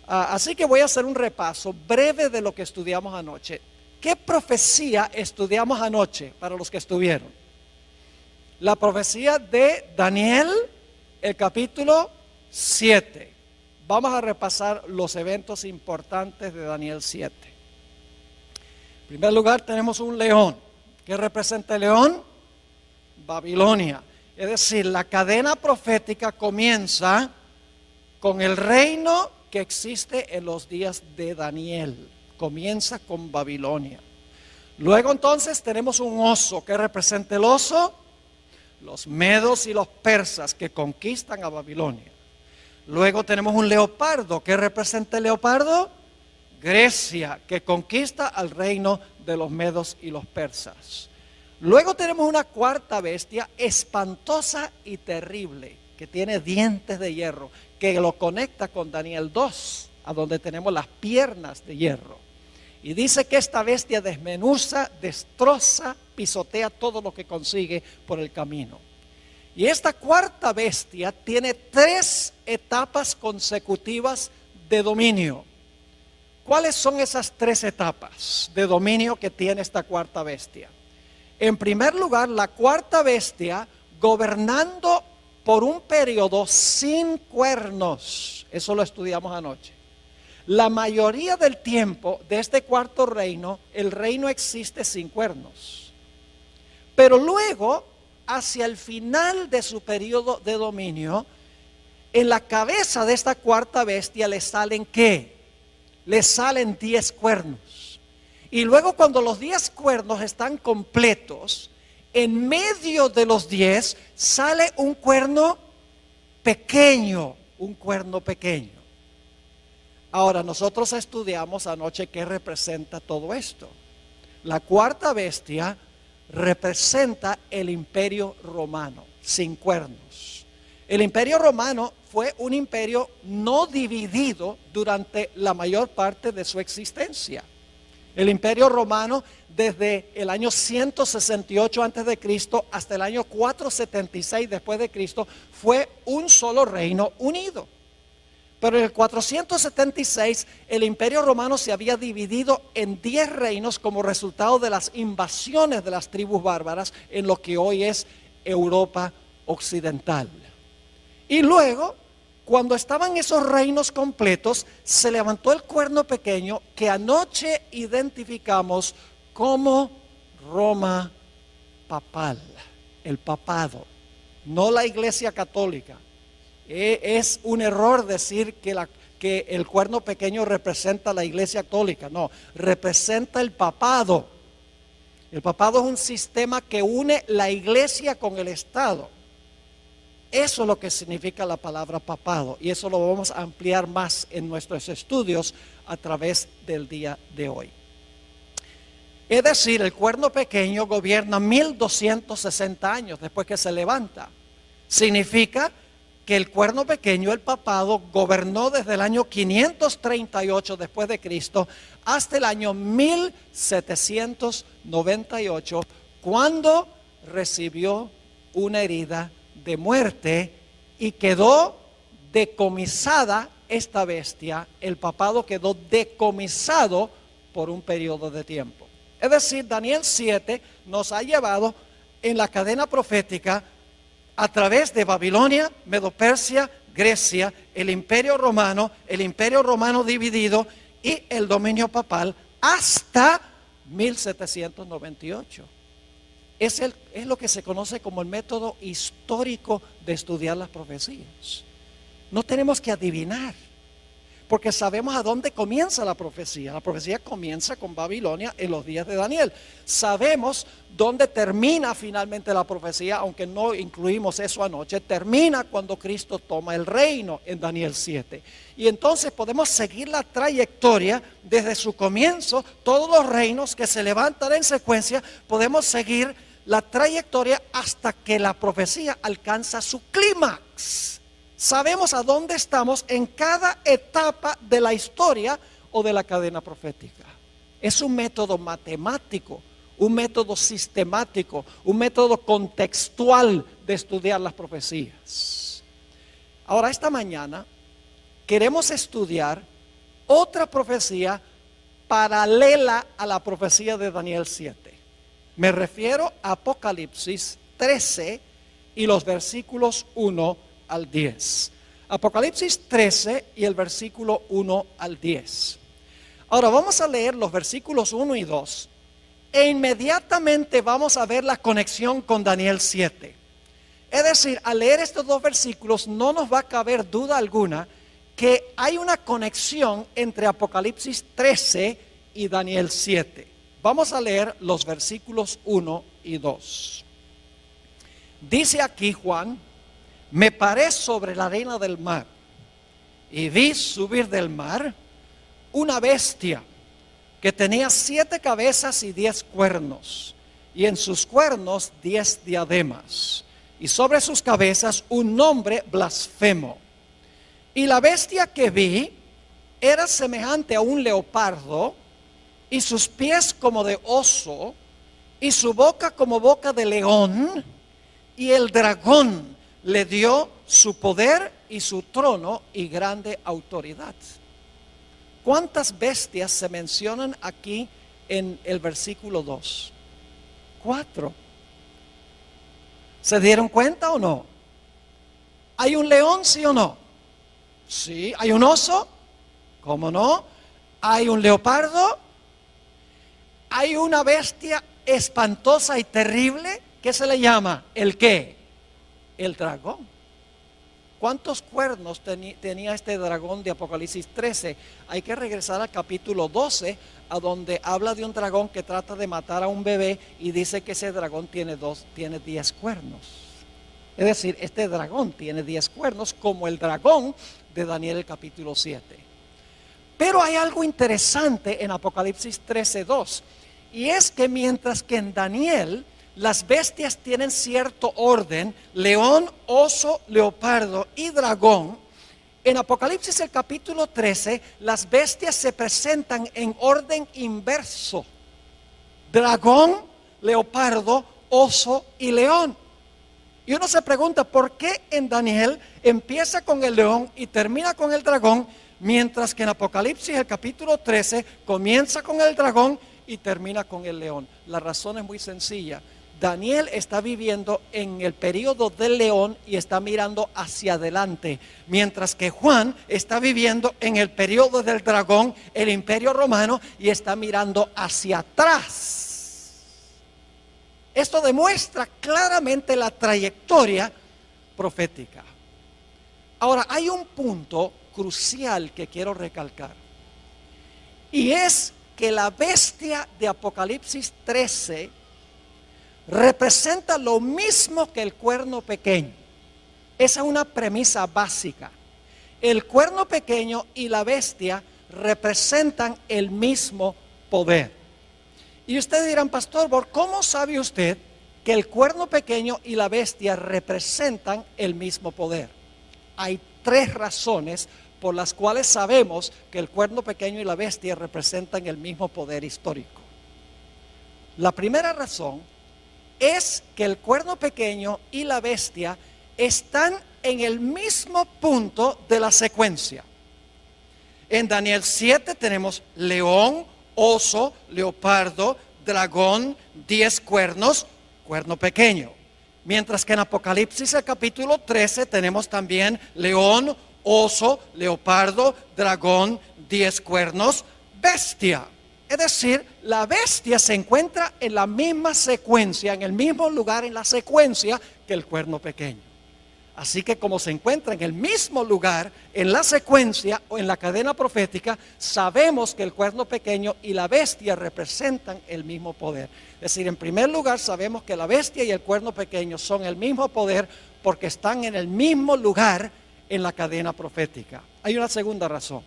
Así que voy a hacer un repaso breve de lo que estudiamos anoche. ¿Qué profecía estudiamos anoche para los que estuvieron? La profecía de Daniel, el capítulo 7. Vamos a repasar los eventos importantes de Daniel 7. En primer lugar tenemos un león. ¿Qué representa el león? Babilonia. Es decir, la cadena profética comienza con el reino que existe en los días de Daniel. Comienza con Babilonia. Luego entonces tenemos un oso. ¿Qué representa el oso? Los medos y los persas que conquistan a Babilonia. Luego tenemos un leopardo. ¿Qué representa el leopardo? Grecia, que conquista al reino de los medos y los persas. Luego tenemos una cuarta bestia espantosa y terrible, que tiene dientes de hierro, que lo conecta con Daniel 2, a donde tenemos las piernas de hierro. Y dice que esta bestia desmenuza, destroza, pisotea todo lo que consigue por el camino. Y esta cuarta bestia tiene 3 etapas consecutivas de dominio. ¿Cuáles son esas 3 etapas de dominio que tiene esta cuarta bestia? En primer lugar, la cuarta bestia gobernando por un periodo sin cuernos. Eso lo estudiamos anoche. La mayoría del tiempo de este cuarto reino, el reino existe sin cuernos. Pero luego, hacia el final de su periodo de dominio, en la cabeza de esta cuarta bestia le salen ¿qué? Le salen 10 cuernos. Y luego cuando los 10 cuernos están completos, en medio de los 10 sale un cuerno pequeño, un cuerno pequeño. Ahora, nosotros estudiamos anoche qué representa todo esto. La cuarta bestia representa el imperio romano, sin cuernos. El imperio romano fue un imperio no dividido durante la mayor parte de su existencia. El imperio romano desde el año 168 a.C. hasta el año 476 después de Cristo fue un solo reino unido. Pero en el 476 el imperio romano se había dividido en 10 reinos como resultado de las invasiones de las tribus bárbaras en lo que hoy es Europa occidental. Y luego, cuando estaban esos reinos completos, se levantó el cuerno pequeño que anoche identificamos como Roma papal, el papado, no la Iglesia católica. Es un error decir que el cuerno pequeño representa la Iglesia católica, no, representa el papado. El papado es un sistema que une la Iglesia con el Estado. Eso es lo que significa la palabra papado, y eso lo vamos a ampliar más en nuestros estudios a través del día de hoy. Es decir, el cuerno pequeño gobierna 1260 años después que se levanta. Significa que el cuerno pequeño, el papado, gobernó desde el año 538 después de Cristo hasta el año 1798, cuando recibió una herida de muerte y quedó decomisada esta bestia. El papado quedó decomisado por un periodo de tiempo. Es decir, Daniel 7 nos ha llevado en la cadena profética a través de Babilonia, Medo-Persia, Grecia, el imperio romano dividido y el dominio papal hasta 1798. Es lo que se conoce como el método histórico de estudiar las profecías. No tenemos que adivinar, porque sabemos a dónde comienza la profecía. La profecía comienza con Babilonia en los días de Daniel. Sabemos dónde termina finalmente la profecía, aunque no incluimos eso anoche. Termina cuando Cristo toma el reino en Daniel 7. Y entonces podemos seguir la trayectoria desde su comienzo. Todos los reinos que se levantan en secuencia, podemos seguir la trayectoria hasta que la profecía alcanza su clímax. Sabemos a dónde estamos en cada etapa de la historia o de la cadena profética. Es un método matemático, un método sistemático, un método contextual de estudiar las profecías. Ahora, esta mañana queremos estudiar otra profecía paralela a la profecía de Daniel 7. Me refiero a Apocalipsis 13 y los versículos 1 al 10. Apocalipsis 13 y el versículo 1 al 10. Ahora vamos a leer los versículos 1 y 2 e inmediatamente vamos a ver la conexión con Daniel 7. Es decir, al leer estos dos versículos no nos va a caber duda alguna que hay una conexión entre Apocalipsis 13 y Daniel 7. Vamos a leer los versículos 1 y 2. Dice aquí Juan: me paré sobre la arena del mar y vi subir del mar una bestia que tenía 7 cabezas y 10 cuernos, y en sus cuernos 10 diademas, y sobre sus cabezas un nombre blasfemo. Y la bestia que vi era semejante a un leopardo, y sus pies como de oso, y su boca como boca de león, y el dragón le dio su poder y su trono y grande autoridad. ¿Cuántas bestias se mencionan aquí en el versículo 2? 4. ¿Se dieron cuenta o no? ¿Hay un león, sí o no? Sí. ¿Hay un oso? ¿Cómo no? ¿Hay un leopardo? ¿Hay una bestia espantosa y terrible? ¿Qué se le llama? ¿El qué? El dragón. ¿Cuántos cuernos tenía este dragón de Apocalipsis 13? Hay que regresar al capítulo 12, a donde habla de un dragón que trata de matar a un bebé y dice que ese dragón tiene 10 cuernos. Es decir, este dragón tiene 10 cuernos como el dragón de Daniel el capítulo 7. Pero hay algo interesante en Apocalipsis 13:2, y es que mientras que en Daniel las bestias tienen cierto orden: león, oso, leopardo y dragón, en Apocalipsis el capítulo 13 las bestias se presentan en orden inverso: dragón, leopardo, oso y león. Y uno se pregunta, ¿por qué en Daniel empieza con el león y termina con el dragón, mientras que en Apocalipsis el capítulo 13 comienza con el dragón y termina con el león? La razón es muy sencilla. Daniel está viviendo en el periodo del león y está mirando hacia adelante, mientras que Juan está viviendo en el periodo del dragón, el imperio romano, y está mirando hacia atrás. Esto demuestra claramente la trayectoria profética. Ahora, hay un punto crucial que quiero recalcar, y es que la bestia de Apocalipsis 13 representa lo mismo que el cuerno pequeño. Esa es una premisa básica. El cuerno pequeño y la bestia representan el mismo poder. Y ustedes dirán, pastor, ¿cómo sabe usted que el cuerno pequeño y la bestia representan el mismo poder? Hay 3 razones por las cuales sabemos que el cuerno pequeño y la bestia representan el mismo poder histórico. La primera razón es que el cuerno pequeño y la bestia están en el mismo punto de la secuencia. En Daniel 7 tenemos león, oso, leopardo, dragón, 10 cuernos, cuerno pequeño. Mientras que en Apocalipsis el capítulo 13 tenemos también león, oso, leopardo, dragón, 10 cuernos, bestia. Es decir, la bestia se encuentra en la misma secuencia, en el mismo lugar en la secuencia que el cuerno pequeño. Así que como se encuentra en el mismo lugar en la secuencia o en la cadena profética, sabemos que el cuerno pequeño y la bestia representan el mismo poder. Es decir, en primer lugar sabemos que la bestia y el cuerno pequeño son el mismo poder porque están en el mismo lugar en la cadena profética. Hay una segunda razón.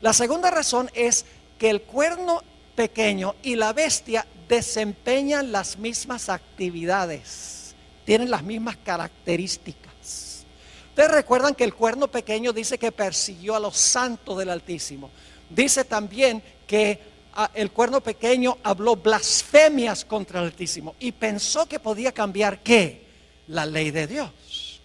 La segunda razón es que el cuerno pequeño y la bestia desempeñan las mismas actividades, tienen las mismas características. Ustedes recuerdan que el cuerno pequeño dice que persiguió a los santos del Altísimo. Dice también que el cuerno pequeño habló blasfemias contra el Altísimo y pensó que podía cambiar ¿qué? La ley de Dios.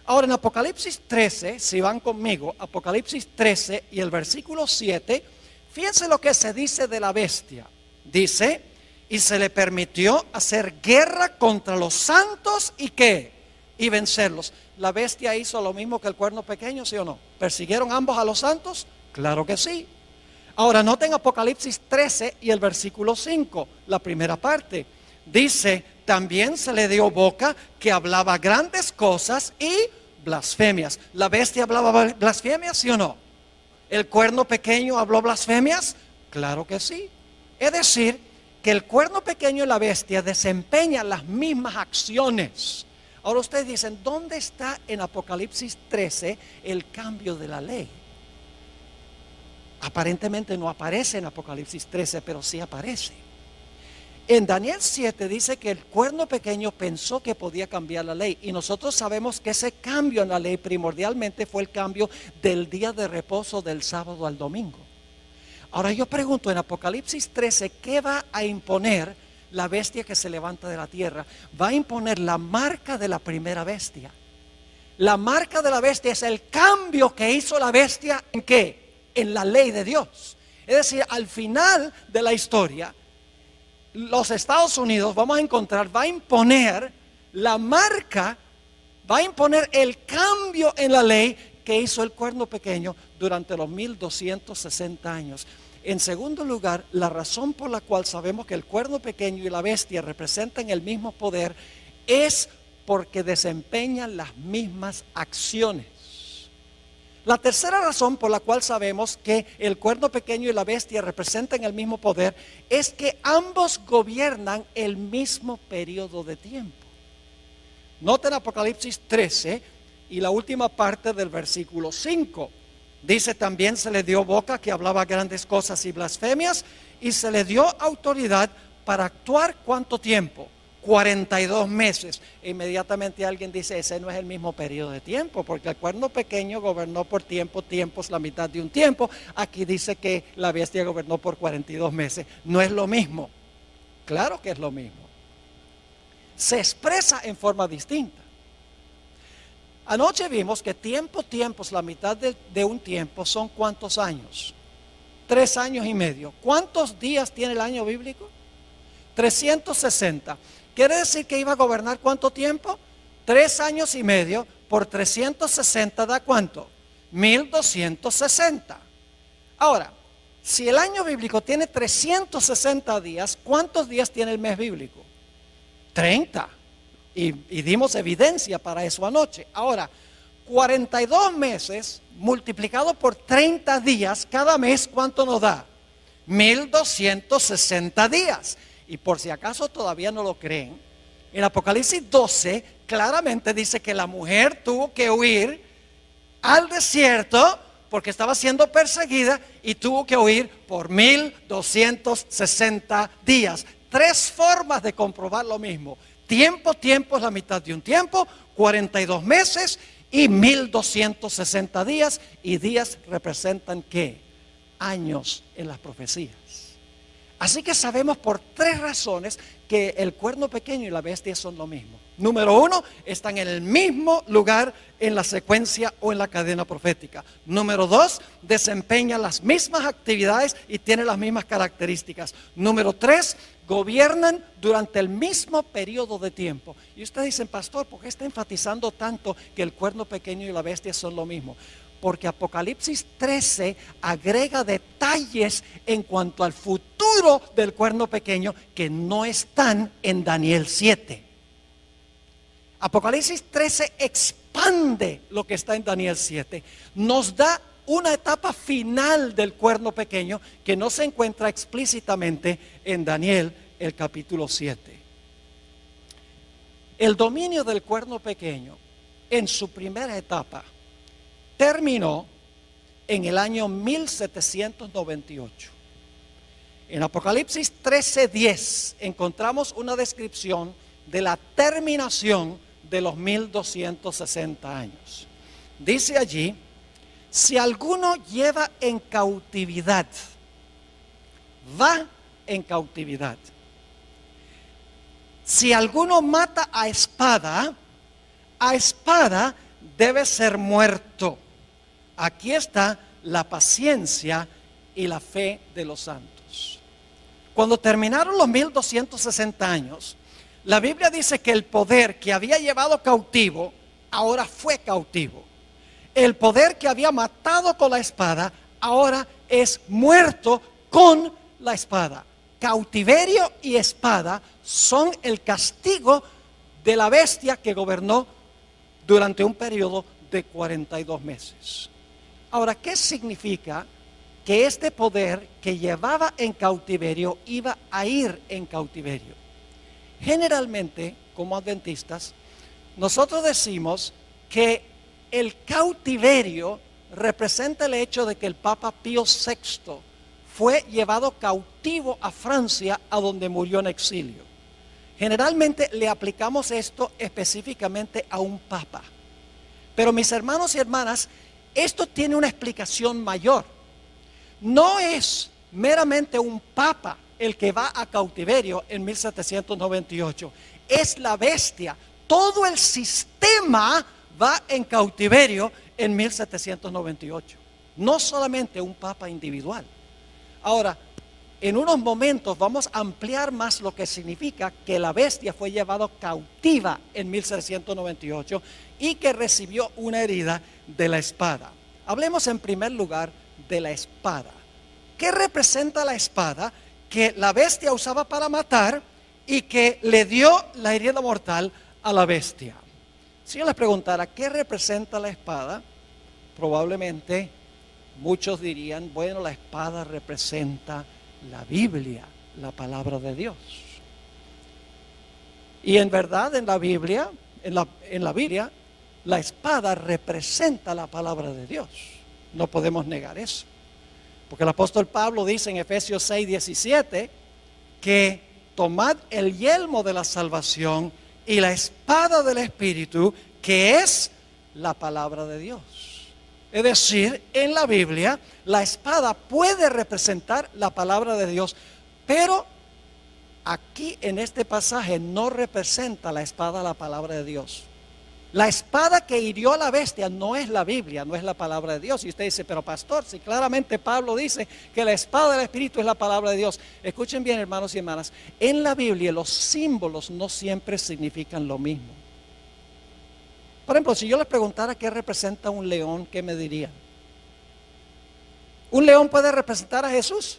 Ahora en Apocalipsis 13, si van conmigo, Apocalipsis 13 y el versículo 7, fíjense lo que se dice de la bestia. Dice, y se le permitió hacer guerra contra los santos y ¿qué? Y vencerlos. ¿La bestia hizo lo mismo que el cuerno pequeño, sí o no? ¿Persiguieron ambos a los santos? Claro que sí. Ahora noten Apocalipsis 13 y el versículo 5, la primera parte. Dice, también se le dio boca que hablaba grandes cosas y blasfemias. ¿La bestia hablaba blasfemias, sí o no? ¿El cuerno pequeño habló blasfemias? Claro que sí. Es decir, que el cuerno pequeño y la bestia desempeñan las mismas acciones. Ahora ustedes dicen, ¿dónde está en Apocalipsis 13 el cambio de la ley? Aparentemente no aparece en Apocalipsis 13, pero sí aparece. En Daniel 7 dice que el cuerno pequeño pensó que podía cambiar la ley. Y nosotros sabemos que ese cambio en la ley primordialmente fue el cambio del día de reposo del sábado al domingo. Ahora yo pregunto, en Apocalipsis 13, ¿qué va a imponer la bestia que se levanta de la tierra? Va a imponer la marca de la primera bestia. La marca de la bestia es el cambio que hizo la bestia ¿en qué? En la ley de Dios. Es decir, al final de la historia, los Estados Unidos, vamos a encontrar, va a imponer la marca, va a imponer el cambio en la ley que hizo el cuerno pequeño durante los 1260 años. En segundo lugar, la razón por la cual sabemos que el cuerno pequeño y la bestia representan el mismo poder es porque desempeñan las mismas acciones. La tercera razón por la cual sabemos que el cuerno pequeño y la bestia representan el mismo poder es que ambos gobiernan el mismo periodo de tiempo. Noten Apocalipsis 13 y la última parte del versículo 5. Dice, también se le dio boca que hablaba grandes cosas y blasfemias, y se le dio autoridad para actuar ¿cuánto tiempo? 42 meses. Inmediatamente alguien dice, ese no es el mismo periodo de tiempo, porque el cuerno pequeño gobernó por tiempos, la mitad de un tiempo. Aquí dice que la bestia gobernó por 42 meses. No es lo mismo. Claro que es lo mismo. Se expresa en forma distinta. Anoche vimos que tiempos, la mitad de un tiempo son ¿cuántos años? 3 años y medio. ¿Cuántos días tiene el año bíblico? 360. ¿Quiere decir que iba a gobernar cuánto tiempo? 3 años y medio por 360 da ¿cuánto? 1260. Ahora, si el año bíblico tiene 360 días, ¿cuántos días tiene el mes bíblico? 30. Y dimos evidencia para eso anoche. Ahora, 42 meses multiplicado por 30 días, cada mes, ¿cuánto nos da? 1260 días. Y por si acaso todavía no lo creen, en Apocalipsis 12 claramente dice que la mujer tuvo que huir al desierto porque estaba siendo perseguida y tuvo que huir por 1260 días. 3 formas de comprobar lo mismo. Tiempo es la mitad de un tiempo, 42 meses y 1260 días. Y días representan ¿qué? Años en las profecías. Así que sabemos por 3 razones que el cuerno pequeño y la bestia son lo mismo. Número 1, están en el mismo lugar en la secuencia o en la cadena profética. Número 2, desempeñan las mismas actividades y tienen las mismas características. Número 3, gobiernan durante el mismo periodo de tiempo. Y ustedes dicen, pastor, ¿por qué está enfatizando tanto que el cuerno pequeño y la bestia son lo mismo? Porque Apocalipsis 13 agrega detalles en cuanto al futuro del cuerno pequeño que no están en Daniel 7. Apocalipsis 13 expande lo que está en Daniel 7. Nos da una etapa final del cuerno pequeño que no se encuentra explícitamente en Daniel el capítulo 7. El dominio del cuerno pequeño en su primera etapa terminó en el año 1798. En Apocalipsis 13:10 encontramos una descripción de la terminación de los 1260 años. Dice allí, si alguno lleva en cautividad, va en cautividad. Si alguno mata a espada debe ser muerto. Aquí está la paciencia y la fe de los santos. Cuando terminaron los 1260 años, la Biblia dice que el poder que había llevado cautivo, ahora fue cautivo. El poder que había matado con la espada, ahora es muerto con la espada. Cautiverio y espada son el castigo de la bestia que gobernó durante un periodo de 42 meses. Ahora, ¿qué significa que este poder que llevaba en cautiverio iba a ir en cautiverio? Generalmente, como adventistas, nosotros decimos que el cautiverio representa el hecho de que el Papa Pío VI fue llevado cautivo a Francia, a donde murió en exilio. Generalmente le aplicamos esto específicamente a un papa. Pero mis hermanos y hermanas, esto tiene una explicación mayor. No es meramente un papa el que va a cautiverio en 1798. Es la bestia. Todo el sistema va en cautiverio en 1798. No solamente un papa individual. Ahora, en unos momentos vamos a ampliar más lo que significa que la bestia fue llevada cautiva en 1798 y que recibió una herida de la espada. Hablemos en primer lugar de la espada. ¿Qué representa la espada que la bestia usaba para matar y que le dio la herida mortal a la bestia? Si yo les preguntara qué representa la espada, probablemente muchos dirían, bueno, la espada representa la Biblia, la palabra de Dios. Y en verdad en la Biblia, la espada representa la palabra de Dios. No podemos negar eso. Porque el apóstol Pablo dice en Efesios 6:17 que tomad el yelmo de la salvación y la espada del Espíritu, que es la palabra de Dios. Es decir, en la Biblia la espada puede representar la palabra de Dios, pero aquí en este pasaje no representa la espada la palabra de Dios. La espada que hirió a la bestia no es la Biblia, no es la palabra de Dios. Y usted dice, pero pastor, si claramente Pablo dice que la espada del Espíritu es la palabra de Dios. Escuchen bien, hermanos y hermanas, en la Biblia los símbolos no siempre significan lo mismo. Por ejemplo, si yo les preguntara qué representa un león, ¿qué me dirían? ¿Un león puede representar a Jesús?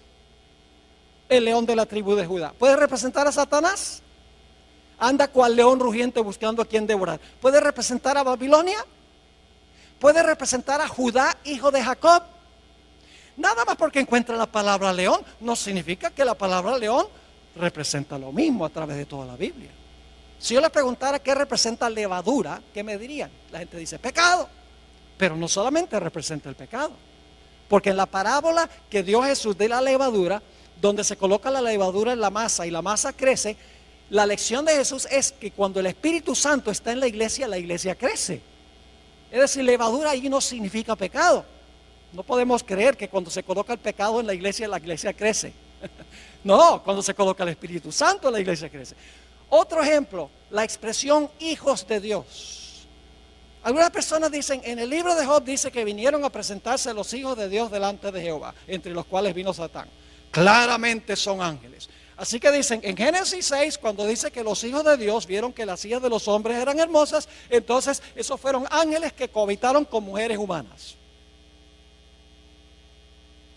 El león de la tribu de Judá. ¿Puede representar a Satanás? Anda cual león rugiente buscando a quien devorar. ¿Puede representar a Babilonia? ¿Puede representar a Judá, hijo de Jacob? Nada más porque encuentra la palabra león no significa que la palabra león representa lo mismo a través de toda la Biblia. Si yo les preguntara qué representa levadura, ¿qué me dirían? La gente dice pecado, pero no solamente representa el pecado, porque en la parábola que dio Jesús de la levadura, donde se coloca la levadura en la masa y la masa crece, la lección de Jesús es que cuando el Espíritu Santo está en la iglesia crece. Es decir, levadura allí no significa pecado. No podemos creer que cuando se coloca el pecado en la iglesia crece. No, cuando se coloca el Espíritu Santo, la iglesia crece. Otro ejemplo, la expresión hijos de Dios. Algunas personas dicen, en el libro de Job dice que vinieron a presentarse los hijos de Dios delante de Jehová, entre los cuales vino Satán. Claramente son ángeles. Así que dicen, en Génesis 6, cuando dice que los hijos de Dios vieron que las hijas de los hombres eran hermosas, entonces esos fueron ángeles que cohabitaron con mujeres humanas.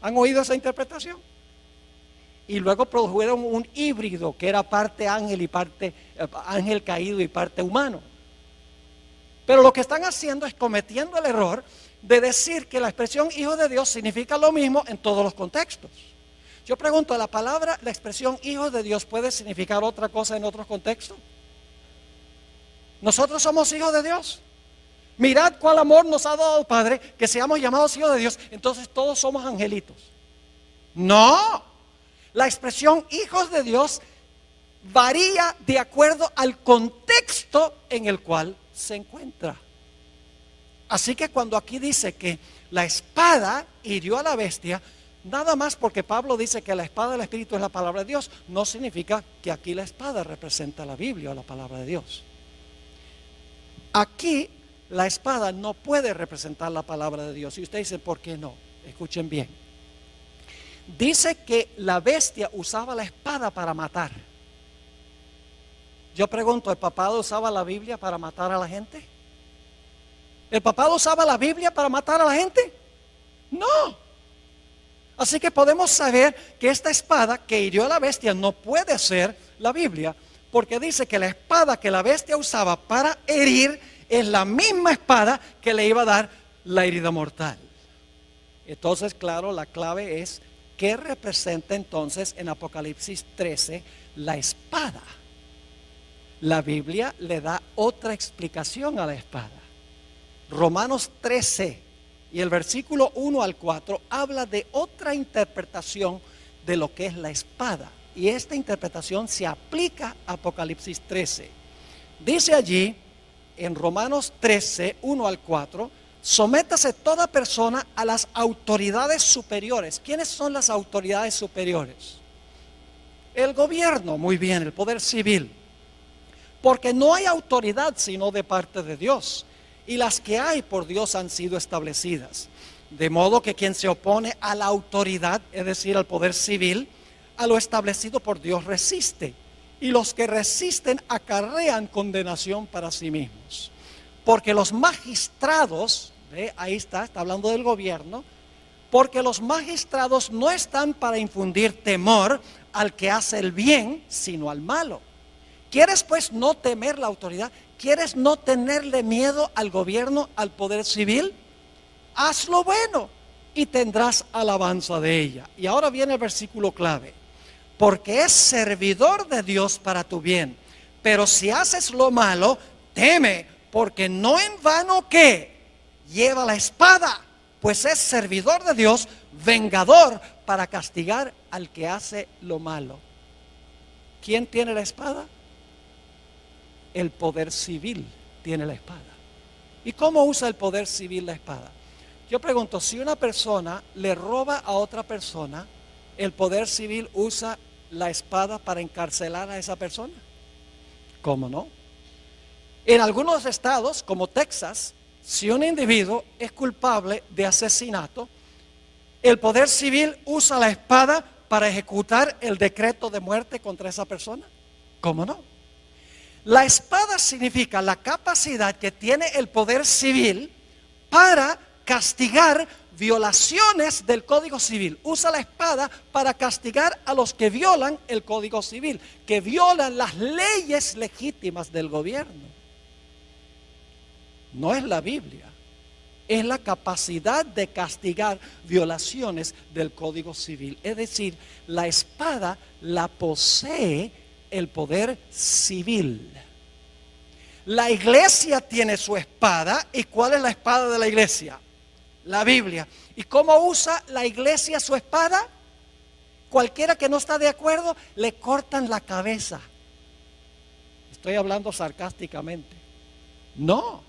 ¿Han oído esa interpretación? Y luego produjeron un híbrido que era parte ángel y parte ángel caído y parte humano. Pero lo que están haciendo es cometiendo el error de decir que la expresión hijo de Dios significa lo mismo en todos los contextos. Yo pregunto, la expresión hijo de Dios puede significar otra cosa en otros contextos. Nosotros somos hijos de Dios. Mirad cuál amor nos ha dado el Padre, que seamos llamados hijos de Dios. Entonces todos somos angelitos. No, la expresión hijos de Dios varía de acuerdo al contexto en el cual se encuentra. Así que cuando aquí dice que la espada hirió a la bestia, nada más porque Pablo dice que la espada del Espíritu es la palabra de Dios, no significa que aquí la espada representa la Biblia o la palabra de Dios. Aquí la espada no puede representar la palabra de Dios. Y usted dice, ¿por qué no? Escuchen bien. Dice que la bestia usaba la espada para matar. Yo pregunto, ¿el papado usaba la Biblia para matar a la gente? ¿El papado usaba la Biblia para matar a la gente? No. Así que podemos saber que esta espada que hirió a la bestia no puede ser la Biblia, porque dice que la espada que la bestia usaba para herir es la misma espada que le iba a dar la herida mortal. Entonces, claro, la clave es ¿qué representa entonces en Apocalipsis 13 la espada? La Biblia le da otra explicación a la espada. Romanos 13 y el versículo 1 al 4 habla de otra interpretación de lo que es la espada. Y esta interpretación se aplica a Apocalipsis 13. Dice allí en Romanos 13, 1 al 4, sométase toda persona a las autoridades superiores. ¿Quiénes son las autoridades superiores? El gobierno, muy bien, el poder civil. Porque no hay autoridad sino de parte de Dios. Y las que hay por Dios han sido establecidas. De modo que quien se opone a la autoridad, es decir, al poder civil, a lo establecido por Dios resiste. Y los que resisten acarrean condenación para sí mismos. Porque los magistrados, ahí está hablando del gobierno, porque los magistrados no están para infundir temor al que hace el bien, sino al malo. ¿Quieres pues no temer la autoridad? ¿Quieres no tenerle miedo al gobierno, al poder civil? Haz lo bueno y tendrás alabanza de ella. Y ahora viene el versículo clave. Porque es servidor de Dios para tu bien. Pero si haces lo malo, teme, porque no en vano que lleva la espada, pues es servidor de Dios, vengador para castigar al que hace lo malo. ¿Quién tiene la espada? El poder civil tiene la espada. ¿Y cómo usa el poder civil la espada? Yo pregunto, si una persona le roba a otra persona, ¿el poder civil usa la espada para encarcelar a esa persona? ¿Cómo no? En algunos estados, como Texas, si un individuo es culpable de asesinato, el poder civil usa la espada para ejecutar el decreto de muerte contra esa persona. ¿Cómo no? La espada significa la capacidad que tiene el poder civil para castigar violaciones del Código Civil. Usa la espada para castigar a los que violan el Código Civil, que violan las leyes legítimas del gobierno. No es la Biblia, es la capacidad de castigar violaciones del Código Civil. Es decir, la espada la posee el poder civil. La iglesia tiene su espada. ¿Y cuál es la espada de la iglesia? La Biblia. ¿Y cómo usa la iglesia su espada? Cualquiera que no está de acuerdo, le cortan la cabeza. Estoy hablando sarcásticamente. No.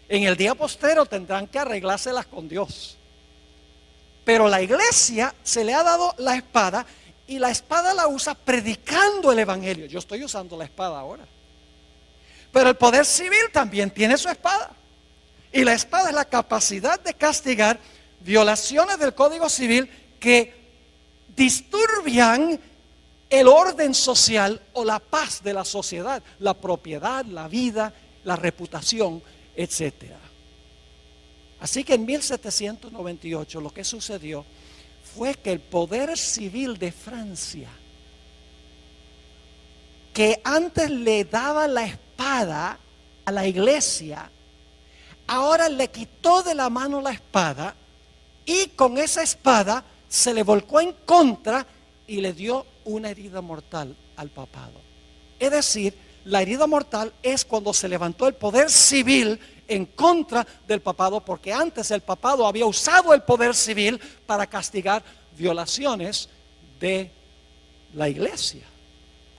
En el día postrero tendrán que arreglárselas con Dios. Pero la iglesia se le ha dado la espada, y la espada la usa predicando el evangelio. Yo estoy usando la espada ahora. Pero el poder civil también tiene su espada. Y la espada es la capacidad de castigar violaciones del Código Civil que disturbian el orden social o la paz de la sociedad, la propiedad, la vida, la reputación, etcétera. Así que en 1798 lo que sucedió fue que el poder civil de Francia, que antes le daba la espada a la iglesia, ahora le quitó de la mano la espada y con esa espada se le volcó en contra y le dio una herida mortal al papado. Es decir, la herida mortal es cuando se levantó el poder civil en contra del papado, porque antes el papado había usado el poder civil para castigar violaciones de la iglesia.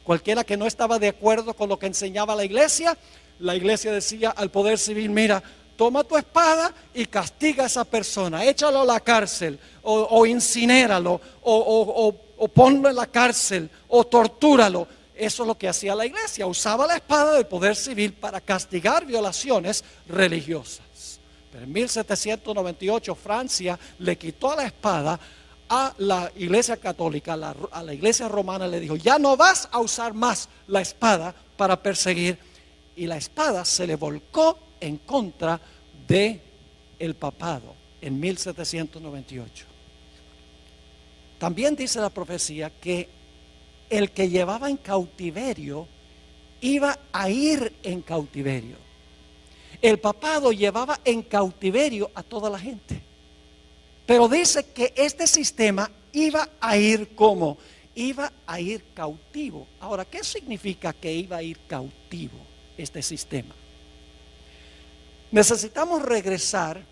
Cualquiera que no estaba de acuerdo con lo que enseñaba la iglesia decía al poder civil: mira, toma tu espada y castiga a esa persona, échalo a la cárcel, o incinéralo, o ponlo en la cárcel, o tortúralo. eso es lo que hacía la iglesia, usaba la espada del poder civil para castigar violaciones religiosas. Pero en 1798 Francia le quitó la espada a la iglesia católica, a la iglesia romana, le dijo: ya no vas a usar más la espada para perseguir. Y la espada se le volcó en contra de el papado en 1798. También dice la profecía que el que llevaba en cautiverio iba a ir en cautiverio. El papado llevaba en cautiverio a toda la gente. Pero dice que este sistema iba a ir como, iba a ir cautivo. Ahora, ¿qué significa que iba a ir cautivo este sistema? Necesitamos regresar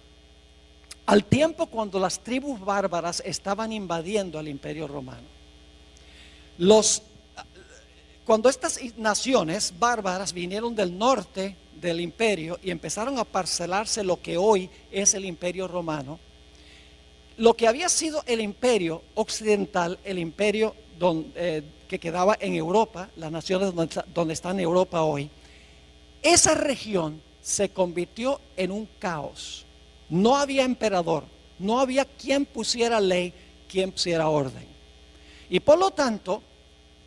al tiempo cuando las tribus bárbaras estaban invadiendo al Imperio Romano. Cuando estas naciones bárbaras vinieron del norte del imperio y empezaron a parcelarse lo que hoy es el Imperio Romano, lo que había sido el imperio occidental, el imperio que quedaba en Europa, las naciones donde está en Europa hoy, esa región se convirtió en un caos. No había emperador, no había quien pusiera ley, quien pusiera orden. Y por lo tanto,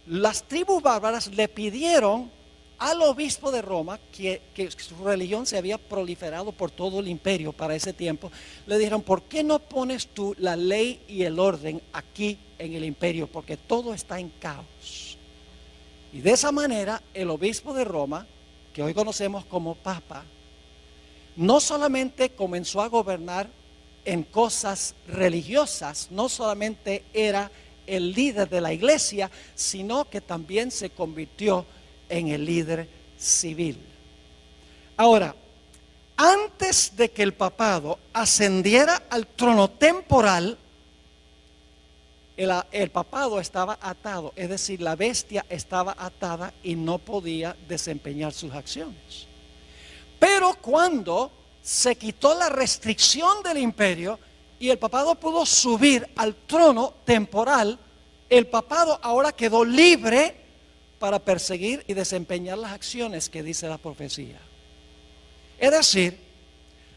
las tribus bárbaras le pidieron al obispo de Roma, que su religión se había proliferado por todo el imperio para ese tiempo, le dijeron: ¿por qué no pones tú la ley y el orden aquí en el imperio? Porque todo está en caos. Y de esa manera el obispo de Roma, que hoy conocemos como Papa, no solamente comenzó a gobernar en cosas religiosas, no solamente era el líder de la iglesia, sino que también se convirtió en el líder civil. Ahora, antes de que el papado ascendiera al trono temporal, el papado estaba atado, es decir, la bestia estaba atada y no podía desempeñar sus acciones. Pero cuando se quitó la restricción del imperio y el papado pudo subir al trono temporal, el papado ahora quedó libre para perseguir y desempeñar las acciones que dice la profecía. Es decir,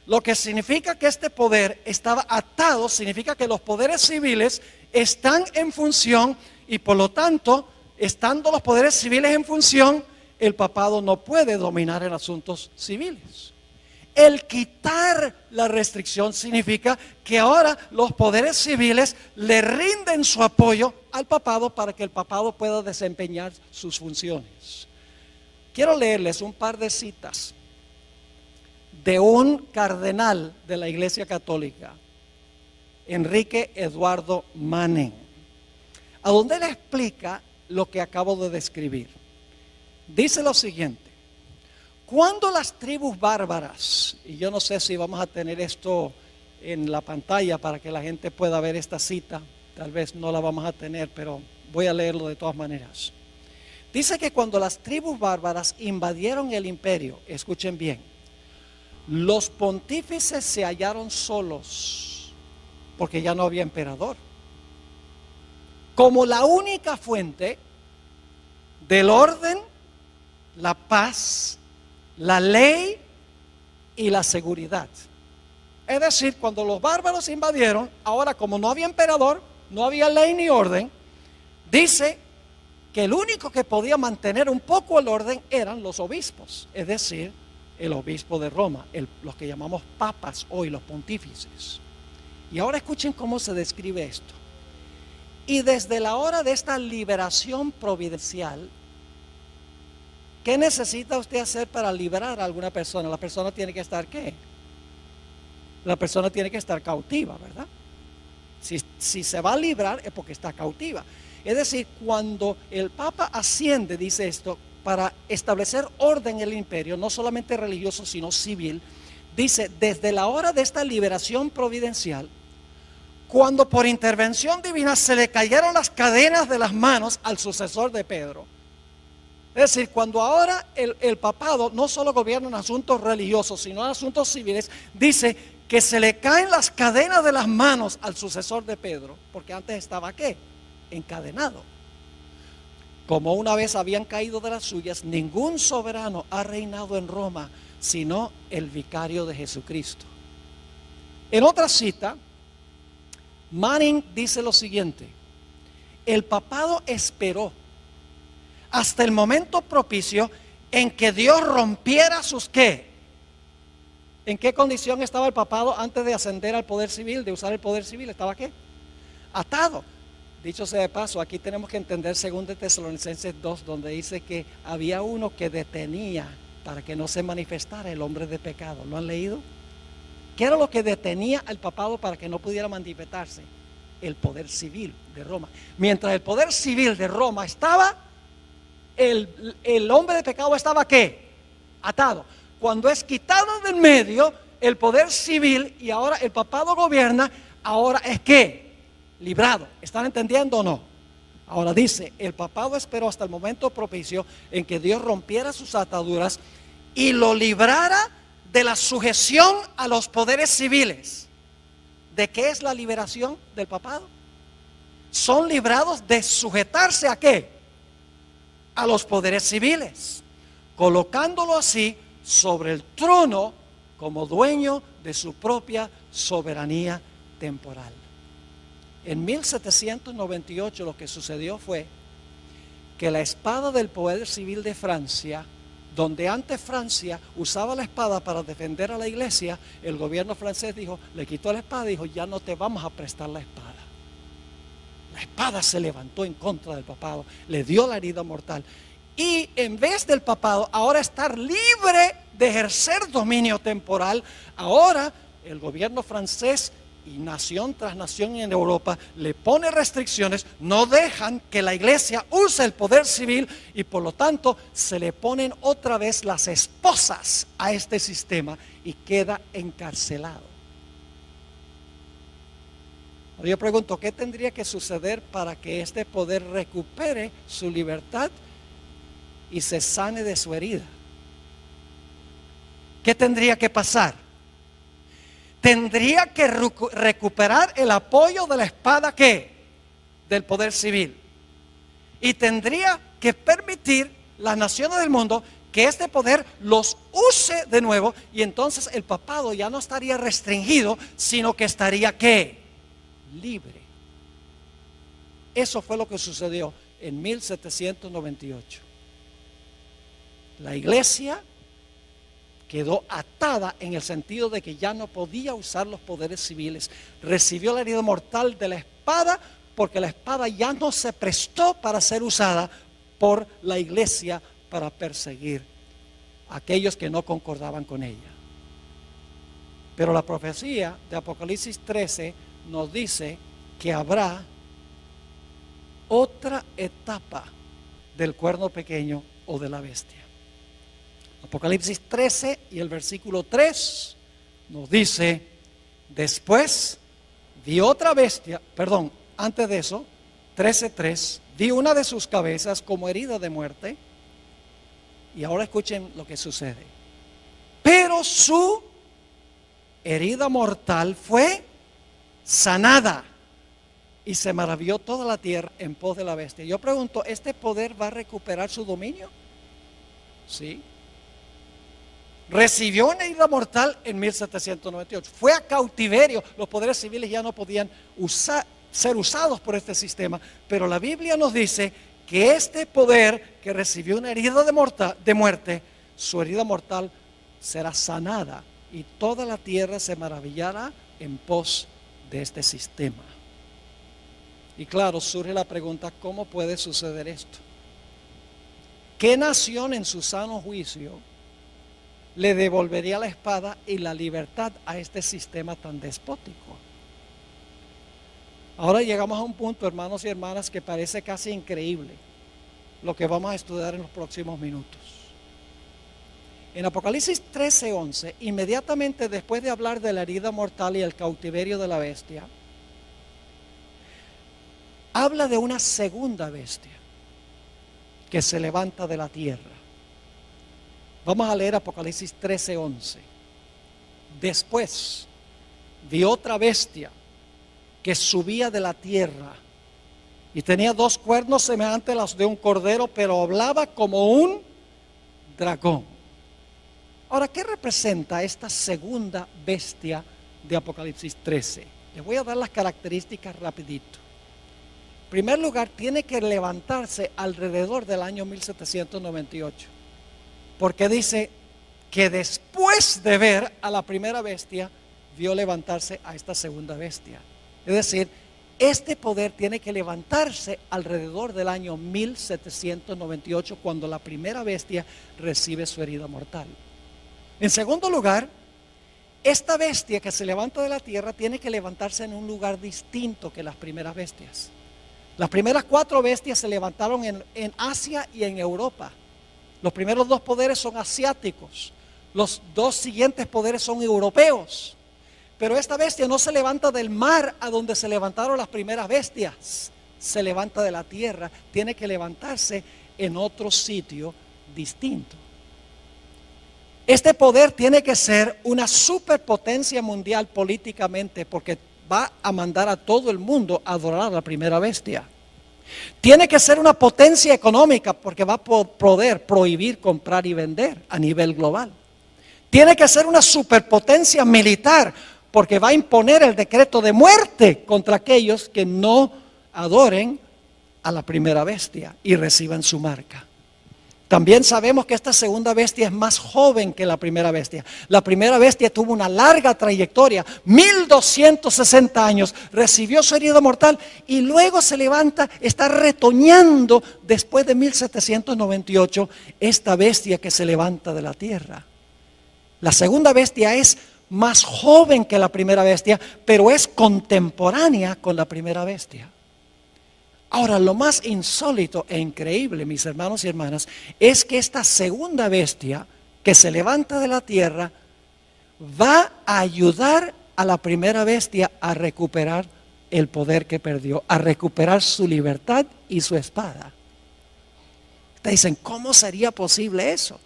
lo que significa que este poder estaba atado, significa que los poderes civiles están en función y por lo tanto, estando los poderes civiles en función, el papado no puede dominar en asuntos civiles. El quitar la restricción significa que ahora los poderes civiles le rinden su apoyo al papado para que el papado pueda desempeñar sus funciones. Quiero leerles un par de citas de un cardenal de la Iglesia Católica, Enrique Eduardo Manning, a donde él explica lo que acabo de describir. Dice lo siguiente: cuando las tribus bárbaras, y yo no sé si vamos a tener esto en la pantalla para que la gente pueda ver esta cita, tal vez no la vamos a tener, pero voy a leerlo de todas maneras. Dice que cuando las tribus bárbaras invadieron el imperio, escuchen bien, los pontífices se hallaron solos porque ya no había emperador. Como la única fuente del orden, la paz, la ley y la seguridad. Es decir, cuando los bárbaros invadieron, ahora como no había emperador, no había ley ni orden, dice que el único que podía mantener un poco el orden eran los obispos, es decir, el obispo de Roma, los que llamamos papas hoy, los pontífices. Y ahora escuchen cómo se describe esto. Y desde la hora de esta liberación providencial, ¿qué necesita usted hacer para liberar a alguna persona? La persona tiene que estar ¿qué? La persona tiene que estar cautiva, ¿verdad? Si se va a librar es porque está cautiva. Es decir, cuando el Papa asciende, dice esto, para establecer orden en el imperio, no solamente religioso, sino civil, dice, desde la hora de esta liberación providencial, cuando por intervención divina se le cayeron las cadenas de las manos al sucesor de Pedro. Es decir, cuando ahora el papado no solo gobierna en asuntos religiosos, sino en asuntos civiles, dice que se le caen las cadenas de las manos al sucesor de Pedro, porque antes estaba ¿qué? Encadenado. Como una vez habían caído de las suyas, ningún soberano ha reinado en Roma, sino el vicario de Jesucristo. En otra cita, Manning dice lo siguiente: el papado esperó hasta el momento propicio en que Dios rompiera sus ¿qué? ¿En qué condición estaba el papado antes de ascender al poder civil, de usar el poder civil? ¿Estaba qué? Atado. Dicho sea de paso, aquí tenemos que entender 2 Tesalonicenses 2, donde dice que había uno que detenía para que no se manifestara el hombre de pecado. ¿Lo han leído? ¿Qué era lo que detenía al papado para que no pudiera manifestarse? El poder civil de Roma. Mientras el poder civil de Roma estaba, el hombre de pecado estaba ¿qué? Atado. Cuando es quitado del medio el poder civil y ahora el papado gobierna, ahora es ¿qué? Librado. ¿Están entendiendo o no? Ahora dice, el papado esperó hasta el momento propicio en que Dios rompiera sus ataduras y lo librara de la sujeción a los poderes civiles. ¿De qué es la liberación del papado? Son librados de sujetarse ¿a qué? A los poderes civiles, colocándolo así sobre el trono como dueño de su propia soberanía temporal. En 1798 lo que sucedió fue que la espada del poder civil de Francia, donde antes Francia usaba la espada para defender a la iglesia, el gobierno francés dijo, le quitó la espada y dijo, ya no te vamos a prestar la espada. La espada se levantó en contra del papado, le dio la herida mortal. Y en vez del papado ahora estar libre de ejercer dominio temporal, ahora el gobierno francés y nación tras nación en Europa le pone restricciones, no dejan que la iglesia use el poder civil y por lo tanto se le ponen otra vez las esposas a este sistema y queda encarcelado. Yo pregunto, ¿qué tendría que suceder para que este poder recupere su libertad y se sane de su herida? ¿Qué tendría que pasar? Tendría que recuperar el apoyo de la espada ¿qué? Del poder civil. Y tendría que permitir las naciones del mundo que este poder los use de nuevo, y entonces el papado ya no estaría restringido, sino que estaría ¿qué? Libre. Eso fue lo que sucedió en 1798. La iglesia quedó atada en el sentido de que ya no podía usar los poderes civiles. Recibió la herida mortal de la espada porque la espada ya no se prestó para ser usada por la iglesia para perseguir a aquellos que no concordaban con ella. Pero la profecía de Apocalipsis 13 nos dice que habrá otra etapa del cuerno pequeño o de la bestia. Apocalipsis 13 y el versículo 3 nos dice, después vi otra bestia, antes de eso, 13:3, vi una de sus cabezas como herida de muerte, y ahora escuchen lo que sucede, pero su herida mortal fue sanada, y se maravilló toda la tierra en pos de la bestia. Yo pregunto, ¿este poder va a recuperar su dominio? Sí. Recibió una herida mortal en 1798. Fue a cautiverio. Los poderes civiles ya no podían ser usados por este sistema. Pero la Biblia nos dice que este poder que recibió una herida de muerte, su herida mortal será sanada. Y toda la tierra se maravillará en pos de este sistema. Y claro, surge la pregunta, ¿cómo puede suceder esto? ¿Qué nación en su sano juicio le devolvería la espada y la libertad a este sistema tan despótico? Ahora llegamos a un punto, hermanos y hermanas, que parece casi increíble lo que vamos a estudiar en los próximos minutos. En Apocalipsis 13:11, inmediatamente después de hablar de la herida mortal y el cautiverio de la bestia, habla de una segunda bestia que se levanta de la tierra. Vamos a leer Apocalipsis 13:11. Después vi otra bestia que subía de la tierra Y tenía 2 cuernos semejantes a los de un cordero, pero hablaba como un dragón. Ahora, ¿qué representa esta segunda bestia de Apocalipsis 13? Les voy a dar las características rapidito. En primer lugar, tiene que levantarse alrededor del año 1798. Porque dice que después de ver a la primera bestia, vio levantarse a esta segunda bestia. Es decir, este poder tiene que levantarse alrededor del año 1798, cuando la primera bestia recibe su herida mortal. En segundo lugar, esta bestia que se levanta de la tierra tiene que levantarse en un lugar distinto que las primeras bestias. Las primeras 4 bestias se levantaron en Asia y en Europa. Los primeros 2 poderes son asiáticos. Los 2 siguientes poderes son europeos. Pero esta bestia no se levanta del mar a donde se levantaron las primeras bestias. Se levanta de la tierra. Tiene que levantarse en otro sitio distinto. Este poder tiene que ser una superpotencia mundial políticamente, porque va a mandar a todo el mundo a adorar a la primera bestia. Tiene que ser una potencia económica, porque va a poder prohibir comprar y vender a nivel global. Tiene que ser una superpotencia militar, porque va a imponer el decreto de muerte contra aquellos que no adoren a la primera bestia y reciban su marca. También sabemos que esta segunda bestia es más joven que la primera bestia. La primera bestia tuvo una larga trayectoria, 1260 años, recibió su herida mortal y luego se levanta, está retoñando después de 1798, esta bestia que se levanta de la tierra. La segunda bestia es más joven que la primera bestia, pero es contemporánea con la primera bestia. Ahora, lo más insólito e increíble, mis hermanos y hermanas, es que esta segunda bestia que se levanta de la tierra va a ayudar a la primera bestia a recuperar el poder que perdió, a recuperar su libertad y su espada. Ustedes dicen, ¿cómo sería posible eso?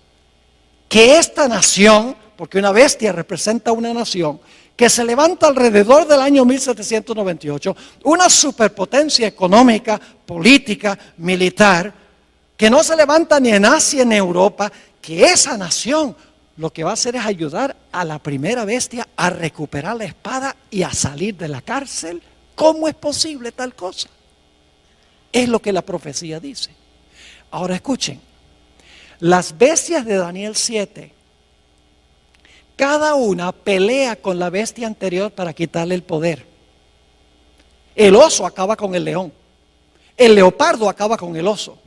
Que esta nación, porque una bestia representa una nación, que se levanta alrededor del año 1798, una superpotencia económica, política, militar, que no se levanta ni en Asia ni en Europa, que esa nación lo que va a hacer es ayudar a la primera bestia a recuperar la espada y a salir de la cárcel. ¿Cómo es posible tal cosa? Es lo que la profecía dice. Ahora escuchen, las bestias de Daniel 7, cada una pelea con la bestia anterior para quitarle el poder. El oso acaba con el león. El leopardo acaba con el oso.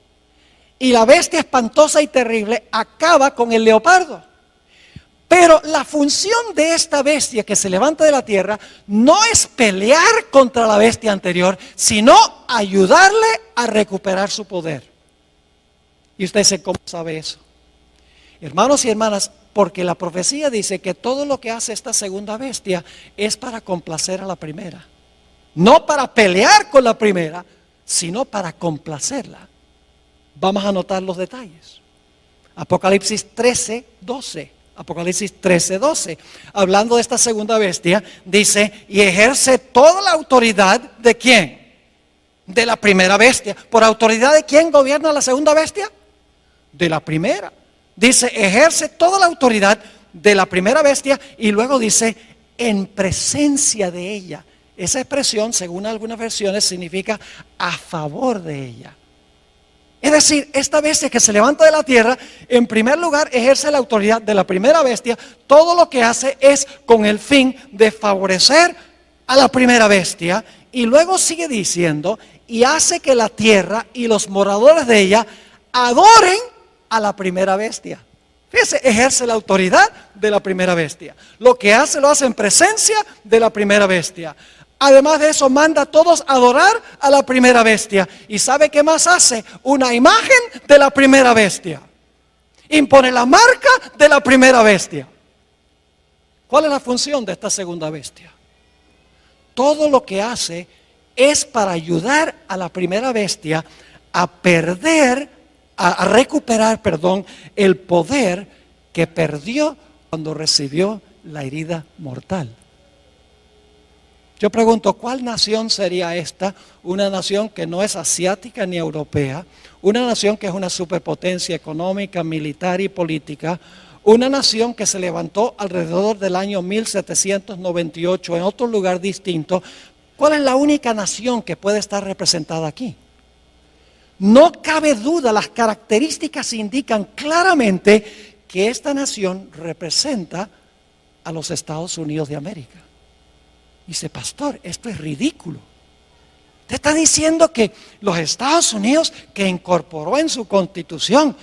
Y la bestia espantosa y terrible acaba con el leopardo. Pero la función de esta bestia que se levanta de la tierra no es pelear contra la bestia anterior, sino ayudarle a recuperar su poder. Y usted dice, ¿cómo sabe eso? Hermanos y hermanas, porque la profecía dice que todo lo que hace esta segunda bestia es para complacer a la primera. No para pelear con la primera, sino para complacerla. Vamos a notar los detalles. Apocalipsis 13, 12. Apocalipsis 13, 12. Hablando de esta segunda bestia, dice, y ejerce toda la autoridad ¿de quién? De la primera bestia. ¿Por autoridad de quién gobierna la segunda bestia? De la primera. Dice, ejerce toda la autoridad de la primera bestia y luego dice, en presencia de ella. Esa expresión, según algunas versiones, significa a favor de ella. Es decir, esta bestia que se levanta de la tierra, en primer lugar, ejerce la autoridad de la primera bestia. Todo lo que hace es con el fin de favorecer a la primera bestia. Y luego sigue diciendo, y hace que la tierra y los moradores de ella adoren a la primera bestia. Fíjese, ejerce la autoridad de la primera bestia. Lo que hace, lo hace en presencia de la primera bestia. Además de eso, manda a todos a adorar a la primera bestia. ¿Y sabe qué más hace? Una imagen de la primera bestia. Impone la marca de la primera bestia. ¿Cuál es la función de esta segunda bestia? Todo lo que hace es para ayudar a la primera bestia a recuperar el poder que perdió cuando recibió la herida mortal. Yo pregunto, ¿cuál nación sería esta? Una nación que no es asiática ni europea, una nación que es una superpotencia económica, militar y política, una nación que se levantó alrededor del año 1798 en otro lugar distinto. ¿Cuál es la única nación que puede estar representada aquí? No cabe duda, las características indican claramente que esta nación representa a los Estados Unidos de América. Dice, pastor, esto es ridículo. Usted está diciendo que los Estados Unidos, que incorporó en su constitución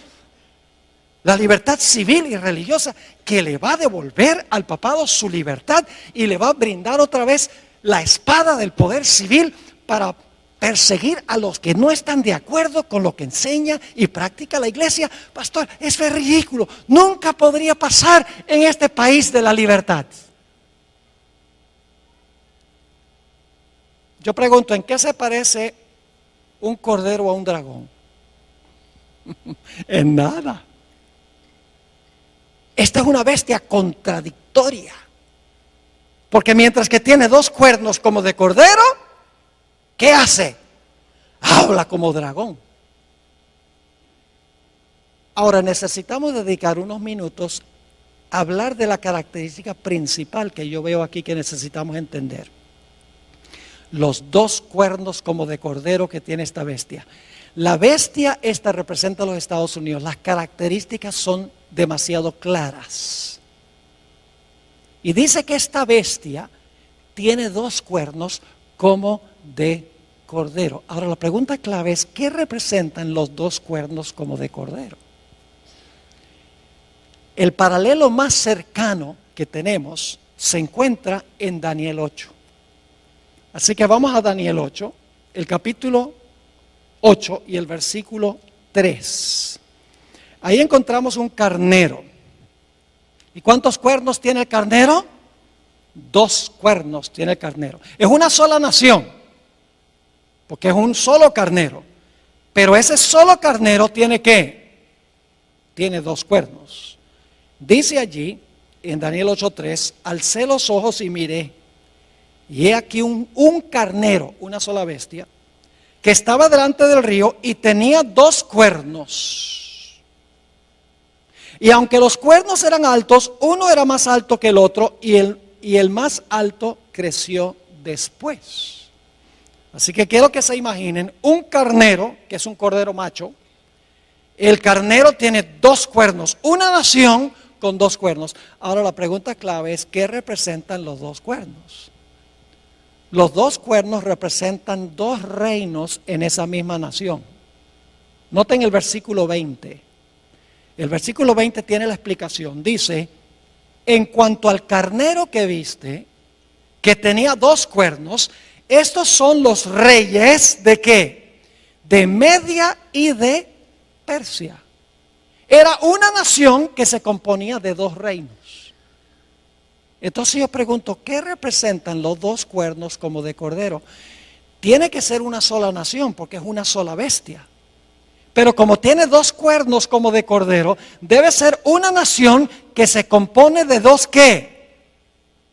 la libertad civil y religiosa, que le va a devolver al papado su libertad y le va a brindar otra vez la espada del poder civil para perseguir a los que no están de acuerdo con lo que enseña y practica la iglesia. Pastor, eso es ridículo. Nunca podría pasar en este país de la libertad. Yo pregunto, ¿en qué se parece un cordero a un dragón? En nada. Esta es una bestia contradictoria. Porque mientras que tiene dos cuernos como de cordero, ¿qué hace? Habla como dragón. Ahora necesitamos dedicar unos minutos a hablar de la característica principal que yo veo aquí que necesitamos entender. Los dos cuernos como de cordero que tiene esta bestia. La bestia esta representa a los Estados Unidos. Las características son demasiado claras. Y dice que esta bestia tiene dos cuernos como de cordero. Ahora la pregunta clave es, ¿qué representan los dos cuernos como de cordero? El paralelo más cercano que tenemos se encuentra en Daniel 8. Así que vamos a Daniel 8, el capítulo 8 y el versículo 3. Ahí encontramos un carnero. ¿Y cuántos cuernos tiene el carnero? Dos cuernos tiene el carnero. Es una sola nación, porque es un solo carnero. Pero ese solo carnero tiene ¿qué? Tiene dos cuernos. Dice allí, en Daniel 8:3, alcé los ojos y miré. Y he aquí un carnero, una sola bestia, que estaba delante del río y tenía dos cuernos. Y aunque los cuernos eran altos, uno era más alto que el otro y el más alto creció después. Así que quiero que se imaginen un carnero, que es un cordero macho. El carnero tiene dos cuernos, una nación con dos cuernos. Ahora la pregunta clave es, ¿qué representan los dos cuernos? Los dos cuernos representan dos reinos en esa misma nación. Noten el versículo 20. El versículo 20 tiene la explicación. Dice, en cuanto al carnero que viste, que tenía dos cuernos, estos son los reyes ¿de qué? De Media y de Persia. Era una nación que se componía de dos reinos. Entonces yo pregunto, ¿qué representan los dos cuernos como de cordero? Tiene que ser una sola nación porque es una sola bestia. Pero como tiene dos cuernos como de cordero, debe ser una nación que se compone de dos ¿qué?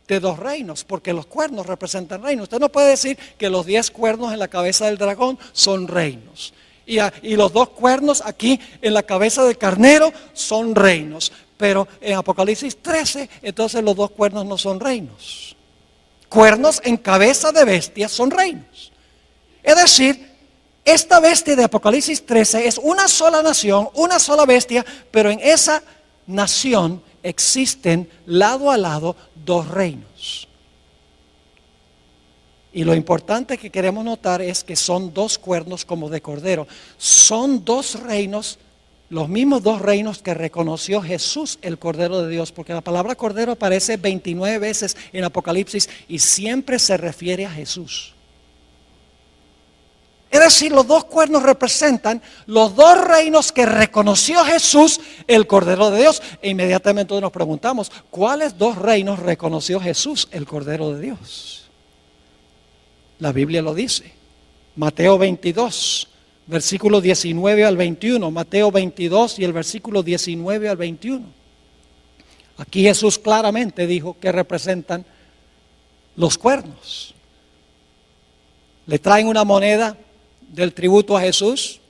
De dos reinos, porque los cuernos representan reinos. Usted no puede decir que los 10 cuernos en la cabeza del dragón son reinos. Y los dos cuernos aquí en la cabeza del carnero son reinos. Pero en Apocalipsis 13, entonces los dos cuernos no son reinos. Cuernos en cabeza de bestia son reinos. Es decir, esta bestia de Apocalipsis 13 es una sola nación, una sola bestia, pero en esa nación existen lado a lado dos reinos. Y lo importante que queremos notar es que son dos cuernos como de cordero. Son dos reinos, los mismos dos reinos que reconoció Jesús, el Cordero de Dios, porque la palabra cordero aparece 29 veces en Apocalipsis y siempre se refiere a Jesús. Es decir, los dos cuernos representan los dos reinos que reconoció Jesús, el Cordero de Dios. E inmediatamente nos preguntamos, ¿cuáles dos reinos reconoció Jesús, el Cordero de Dios? La Biblia lo dice. Mateo 22, versículo 19 al 21. Mateo 22 y el versículo 19 al 21. Aquí Jesús claramente dijo que representan los cuernos. le traen una moneda del tributo a Jesús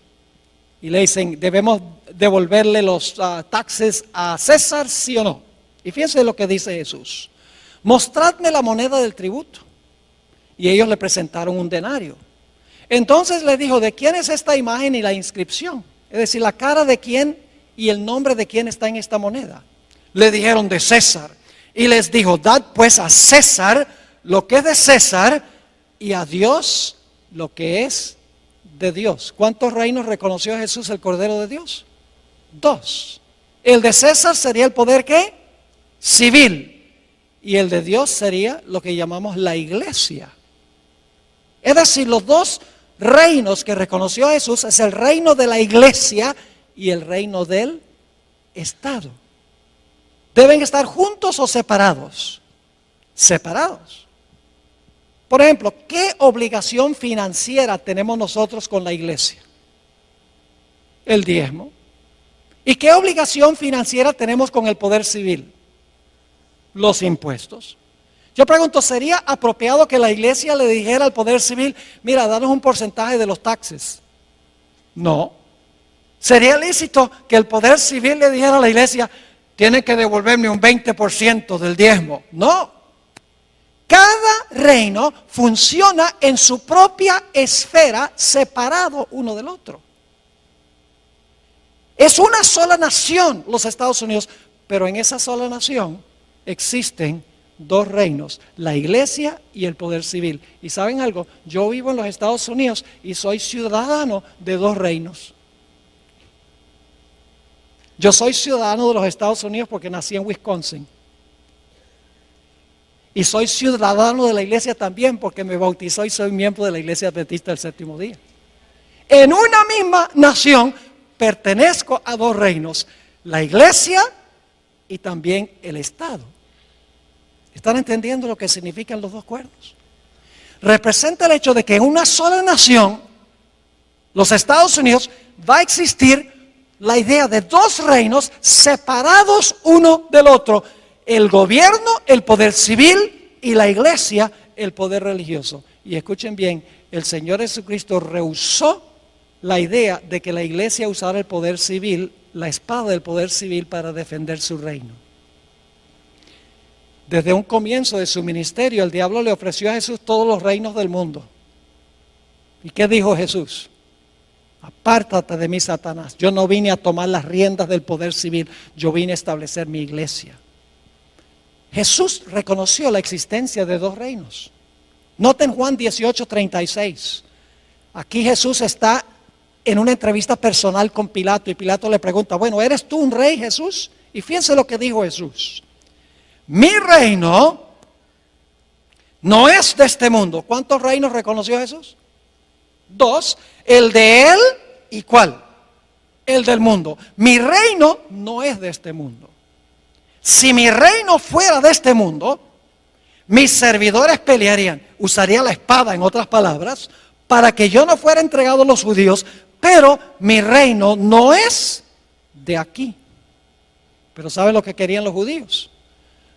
y le dicen, ¿debemos devolverle los taxes a César, sí o no? Y fíjense lo que dice Jesús: mostradme la moneda del tributo. Y ellos le presentaron un denario. Entonces le dijo, ¿de quién es esta imagen y la inscripción? Es decir, la cara de quién y el nombre de quién está en esta moneda. Le dijeron, de César. Y les dijo, dad pues a César lo que es de César y a Dios lo que es de Dios. ¿Cuántos reinos reconoció Jesús el Cordero de Dios? 2. El de César sería el poder, ¿qué? Civil. Y el de Dios sería lo que llamamos la iglesia. Es decir, los 2 reinos que reconoció Jesús es el reino de la iglesia y el reino del Estado. ¿Deben estar juntos o separados? Separados. Por ejemplo, ¿qué obligación financiera tenemos nosotros con la iglesia? El diezmo. ¿Y qué obligación financiera tenemos con el poder civil? Los impuestos. Yo pregunto, ¿sería apropiado que la iglesia le dijera al poder civil, mira, danos un porcentaje de los taxes? No. ¿Sería lícito que el poder civil le dijera a la iglesia, tienen que devolverme un 20% del diezmo? No. Cada reino funciona en su propia esfera, separado uno del otro. Es una sola nación, los Estados Unidos, pero en esa sola nación existen 2 reinos, la iglesia y el poder civil. ¿Y saben algo? Yo vivo en los Estados Unidos y soy ciudadano de 2 reinos. Yo soy ciudadano de los Estados Unidos porque nací en Wisconsin. Y soy ciudadano de la iglesia también porque me bautizó y soy miembro de la Iglesia Adventista del Séptimo Día. En una misma nación pertenezco a 2 reinos, la iglesia y también el Estado. ¿Están entendiendo lo que significan los 2 cuernos? Representa el hecho de que en una sola nación, los Estados Unidos, va a existir la idea de 2 reinos separados uno del otro. El gobierno, el poder civil, y la iglesia, el poder religioso. Y escuchen bien, el Señor Jesucristo rehusó la idea de que la iglesia usara el poder civil, la espada del poder civil, para defender su reino. Desde un comienzo de su ministerio, el diablo le ofreció a Jesús todos los reinos del mundo. ¿Y qué dijo Jesús? Apártate de mí, Satanás. Yo no vine a tomar las riendas del poder civil, yo vine a establecer mi iglesia. Jesús reconoció la existencia de 2 reinos. Noten Juan 18:36. Aquí Jesús está en una entrevista personal con Pilato y Pilato le pregunta, bueno, ¿eres tú un rey, Jesús? Y fíjense lo que dijo Jesús. Mi reino no es de este mundo. ¿Cuántos reinos reconoció Jesús? 2. El de él y ¿cuál? El del mundo. Mi reino no es de este mundo. Si mi reino fuera de este mundo, mis servidores pelearían, usaría la espada, en otras palabras, para que yo no fuera entregado a los judíos, pero mi reino no es de aquí. Pero ¿saben lo que querían los judíos?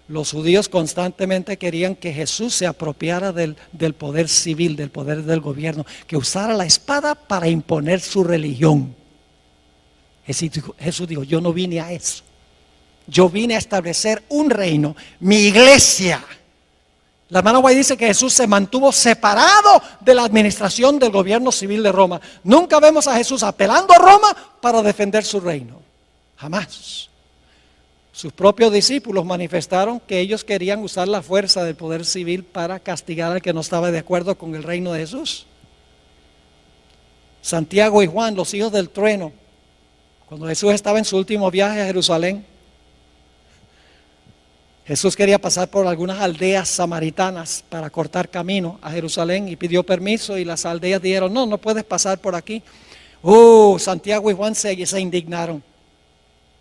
Los judíos constantemente querían que Jesús se apropiara del poder civil, del poder del gobierno, que usara la espada para imponer su religión. Jesús dijo, yo no vine a eso. Yo vine a establecer un reino, mi iglesia. La hermana White dice que Jesús se mantuvo separado de la administración del gobierno civil de Roma. Nunca vemos a Jesús apelando a Roma para defender su reino. Jamás. Sus propios discípulos manifestaron que ellos querían usar la fuerza del poder civil para castigar al que no estaba de acuerdo con el reino de Jesús. Santiago y Juan, los hijos del trueno, cuando Jesús estaba en su último viaje a Jerusalén, Jesús quería pasar por algunas aldeas samaritanas para cortar camino a Jerusalén y pidió permiso y las aldeas dijeron, no puedes pasar por aquí. Santiago y Juan se indignaron.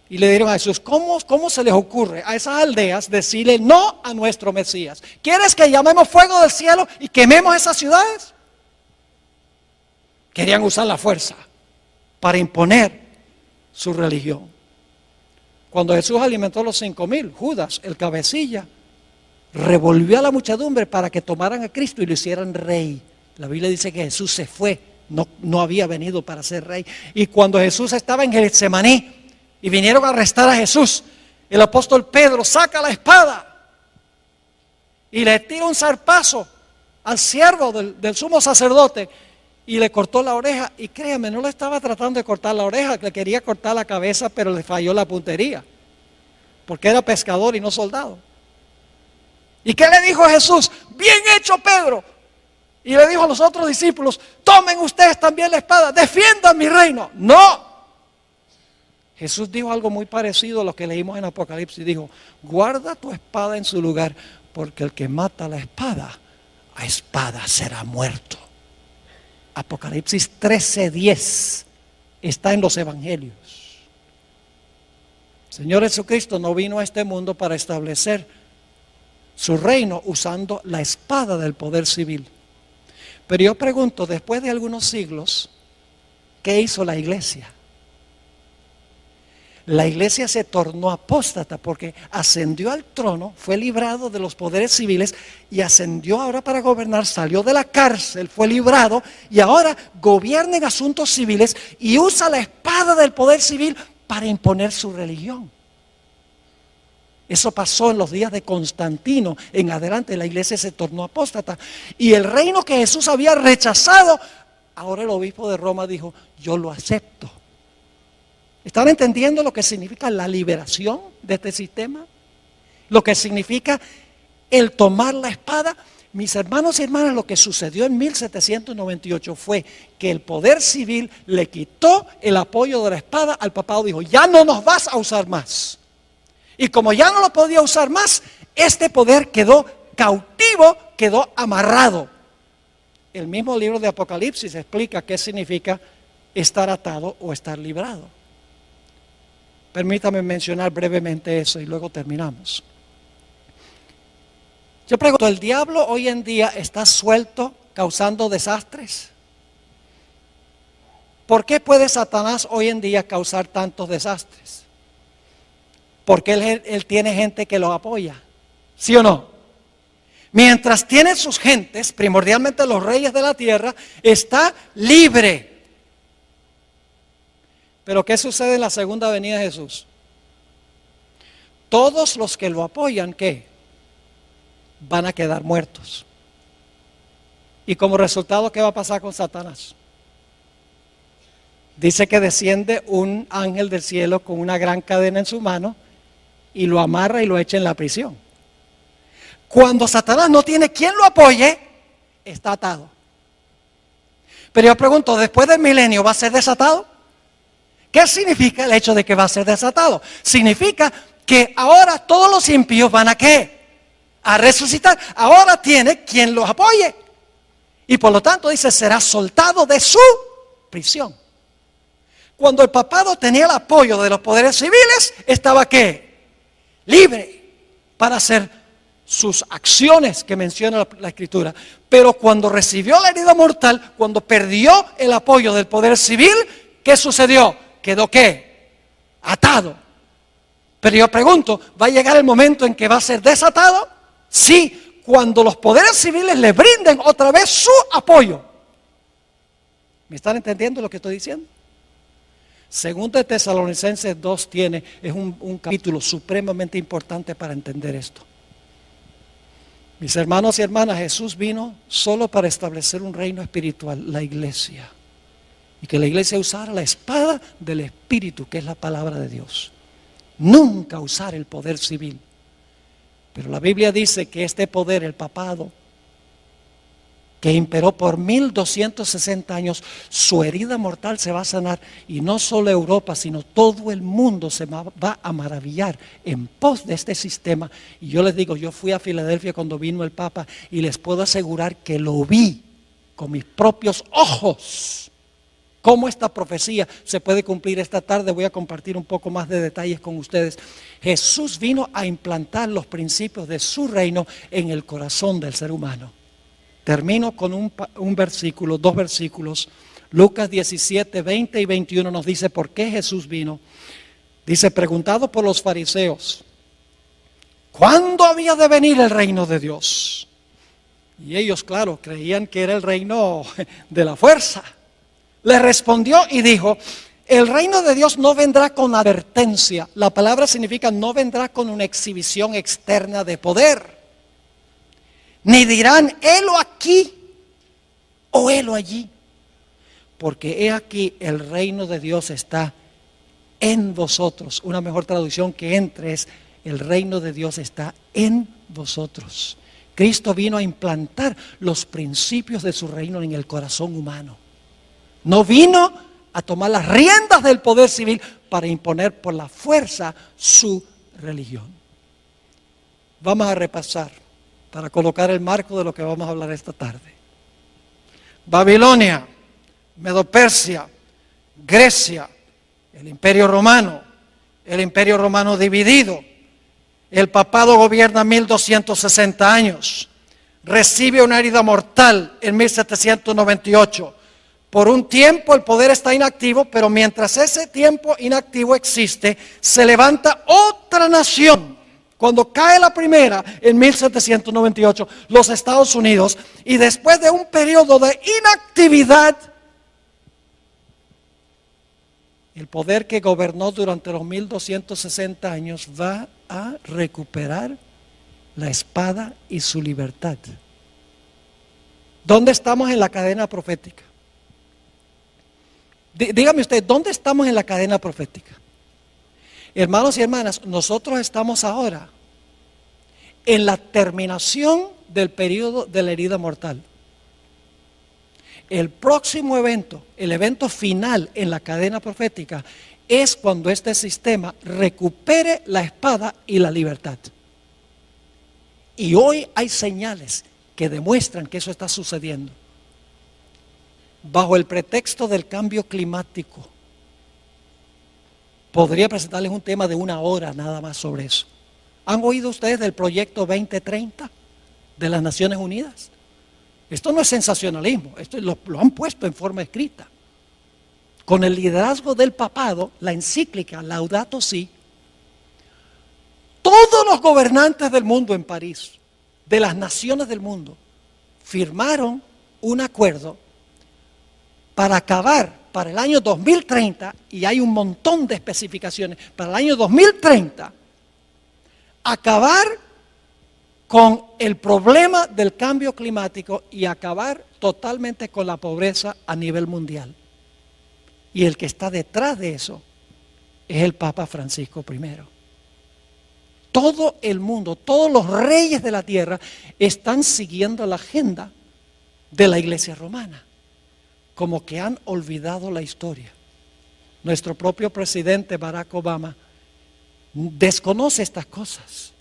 Y le dijeron a Jesús, ¿cómo se les ocurre a esas aldeas decirle no a nuestro Mesías? ¿Quieres que llamemos fuego del cielo y quememos esas ciudades? Querían usar la fuerza para imponer su religión. Cuando Jesús alimentó a los 5,000, Judas, el cabecilla, revolvió a la muchedumbre para que tomaran a Cristo y lo hicieran rey. La Biblia dice que Jesús se fue, no había venido para ser rey. Y cuando Jesús estaba en Getsemaní y vinieron a arrestar a Jesús, el apóstol Pedro saca la espada y le tira un zarpazo al siervo del sumo sacerdote y le cortó la oreja. Y créame, no le estaba tratando de cortar la oreja, le quería cortar la cabeza, pero le falló la puntería, porque era pescador y no soldado. ¿Y qué le dijo Jesús? Bien hecho, Pedro. Y le dijo a los otros discípulos, tomen ustedes también la espada, defiendan mi reino. No. Jesús dijo algo muy parecido a lo que leímos en Apocalipsis. Dijo, guarda tu espada en su lugar, porque el que mata la espada, a espada será muerto. Apocalipsis 13:10 está en los evangelios. El Señor Jesucristo no vino a este mundo para establecer su reino usando la espada del poder civil. Pero yo pregunto, después de algunos siglos, ¿qué hizo la iglesia? La iglesia se tornó apóstata porque ascendió al trono, fue librado de los poderes civiles y ascendió ahora para gobernar, salió de la cárcel, fue librado y ahora gobierna en asuntos civiles y usa la espada del poder civil para imponer su religión. Eso pasó en los días de Constantino. En adelante la iglesia se tornó apóstata. Y el reino que Jesús había rechazado, ahora el obispo de Roma dijo, yo lo acepto. ¿Están entendiendo lo que significa la liberación de este sistema? Lo que significa el tomar la espada. Mis hermanos y hermanas, lo que sucedió en 1798 fue que el poder civil le quitó el apoyo de la espada al papado. Dijo, ya no nos vas a usar más. Y como ya no lo podía usar más, este poder quedó cautivo, quedó amarrado. El mismo libro de Apocalipsis explica qué significa estar atado o estar librado. Permítame mencionar brevemente eso y luego terminamos. Yo pregunto, ¿el diablo hoy en día está suelto causando desastres? ¿Por qué puede Satanás hoy en día causar tantos desastres? Porque él tiene gente que lo apoya, ¿sí o no? Mientras tiene sus gentes, primordialmente los reyes de la tierra, está libre. Pero ¿qué sucede en la segunda venida de Jesús? Todos los que lo apoyan, ¿qué? Van a quedar muertos. Y como resultado, ¿qué va a pasar con Satanás? Dice que desciende un ángel del cielo con una gran cadena en su mano y lo amarra y lo echa en la prisión. Cuando Satanás no tiene quien lo apoye, está atado. Pero yo pregunto, ¿después del milenio va a ser desatado? ¿Qué significa el hecho de que va a ser desatado? Significa que ahora todos los impíos van a ¿qué? A resucitar. Ahora tiene quien los apoye. Y por lo tanto dice, será soltado de su prisión. Cuando el papado tenía el apoyo de los poderes civiles, estaba ¿qué? Libre para hacer sus acciones que menciona la Escritura. Pero cuando recibió la herida mortal, cuando perdió el apoyo del poder civil, ¿qué sucedió? Quedó ¿qué? Atado. Pero yo pregunto, ¿va a llegar el momento en que va a ser desatado? Sí, cuando los poderes civiles le brinden otra vez su apoyo. ¿Me están entendiendo lo que estoy diciendo? Segundo de Tesalonicenses 2 es un capítulo supremamente importante para entender esto. Mis hermanos y hermanas, Jesús vino solo para establecer un reino espiritual, la iglesia. Y que la iglesia usara la espada del Espíritu, que es la palabra de Dios. Nunca usar el poder civil. Pero la Biblia dice que este poder, el papado, que imperó por 1260 años, su herida mortal se va a sanar. Y no solo Europa, sino todo el mundo se va a maravillar en pos de este sistema. Y yo les digo, yo fui a Filadelfia cuando vino el Papa y les puedo asegurar que lo vi con mis propios ojos. ¿Cómo esta profecía se puede cumplir esta tarde? Voy a compartir un poco más de detalles con ustedes. Jesús vino a implantar los principios de su reino en el corazón del ser humano. Termino con un versículo, dos versículos. Lucas 17, 20 y 21 nos dice por qué Jesús vino. Dice, preguntado por los fariseos, ¿cuándo había de venir el reino de Dios? Y ellos, claro, creían que era el reino de la fuerza. Le respondió y dijo: el reino de Dios no vendrá con advertencia. La palabra significa no vendrá con una exhibición externa de poder. Ni dirán, helo aquí o helo allí. Porque he aquí, el reino de Dios está en vosotros. Una mejor traducción que entre es: el reino de Dios está en vosotros. Cristo vino a implantar los principios de su reino en el corazón humano. No vino a tomar las riendas del poder civil para imponer por la fuerza su religión. Vamos a repasar para colocar el marco de lo que vamos a hablar esta tarde. Babilonia, Medo-Persia, Grecia, el Imperio Romano dividido. El papado gobierna 1260 años. Recibe una herida mortal en 1798. Por un tiempo el poder está inactivo, pero mientras ese tiempo inactivo existe, se levanta otra nación. Cuando cae la primera en 1798, los Estados Unidos, y después de un periodo de inactividad, el poder que gobernó durante los 1260 años va a recuperar la espada y su libertad. ¿Dónde estamos en la cadena profética? Dígame usted, ¿dónde estamos en la cadena profética? Hermanos y hermanas, nosotros estamos ahora en la terminación del periodo de la herida mortal. El próximo evento, el evento final en la cadena profética, es cuando este sistema recupere la espada y la libertad. Y hoy hay señales que demuestran que eso está sucediendo. Bajo el pretexto del cambio climático, podría presentarles un tema de 1 hora nada más sobre eso. ¿Han oído ustedes del proyecto 2030 de las Naciones Unidas? Esto no es sensacionalismo, esto lo han puesto en forma escrita. Con el liderazgo del papado, la encíclica Laudato Si, todos los gobernantes del mundo en París, de las naciones del mundo, firmaron un acuerdo para acabar para el año 2030, y hay un montón de especificaciones, para el año 2030, acabar con el problema del cambio climático y acabar totalmente con la pobreza a nivel mundial. Y el que está detrás de eso es el Papa Francisco I. Todo el mundo, todos los reyes de la tierra están siguiendo la agenda de la Iglesia romana, como que han olvidado la historia. Nuestro propio presidente Barack Obama desconoce estas cosas,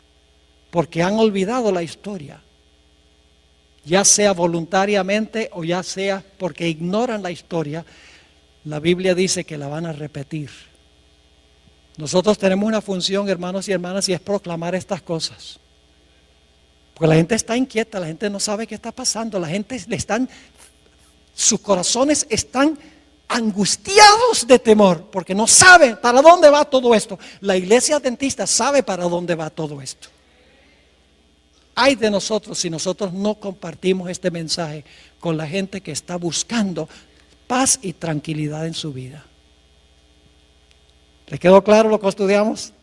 porque han olvidado la historia, ya sea voluntariamente o ya sea porque ignoran la historia. La Biblia dice que la van a repetir. Nosotros tenemos una función, hermanos y hermanas, y es proclamar estas cosas. Porque la gente está inquieta, la gente no sabe qué está pasando, la gente sus corazones están angustiados de temor, porque no saben para dónde va todo esto. La iglesia adventista sabe para dónde va todo esto. Ay de nosotros si nosotros no compartimos este mensaje con la gente que está buscando paz y tranquilidad en su vida. ¿Le quedó claro lo que estudiamos?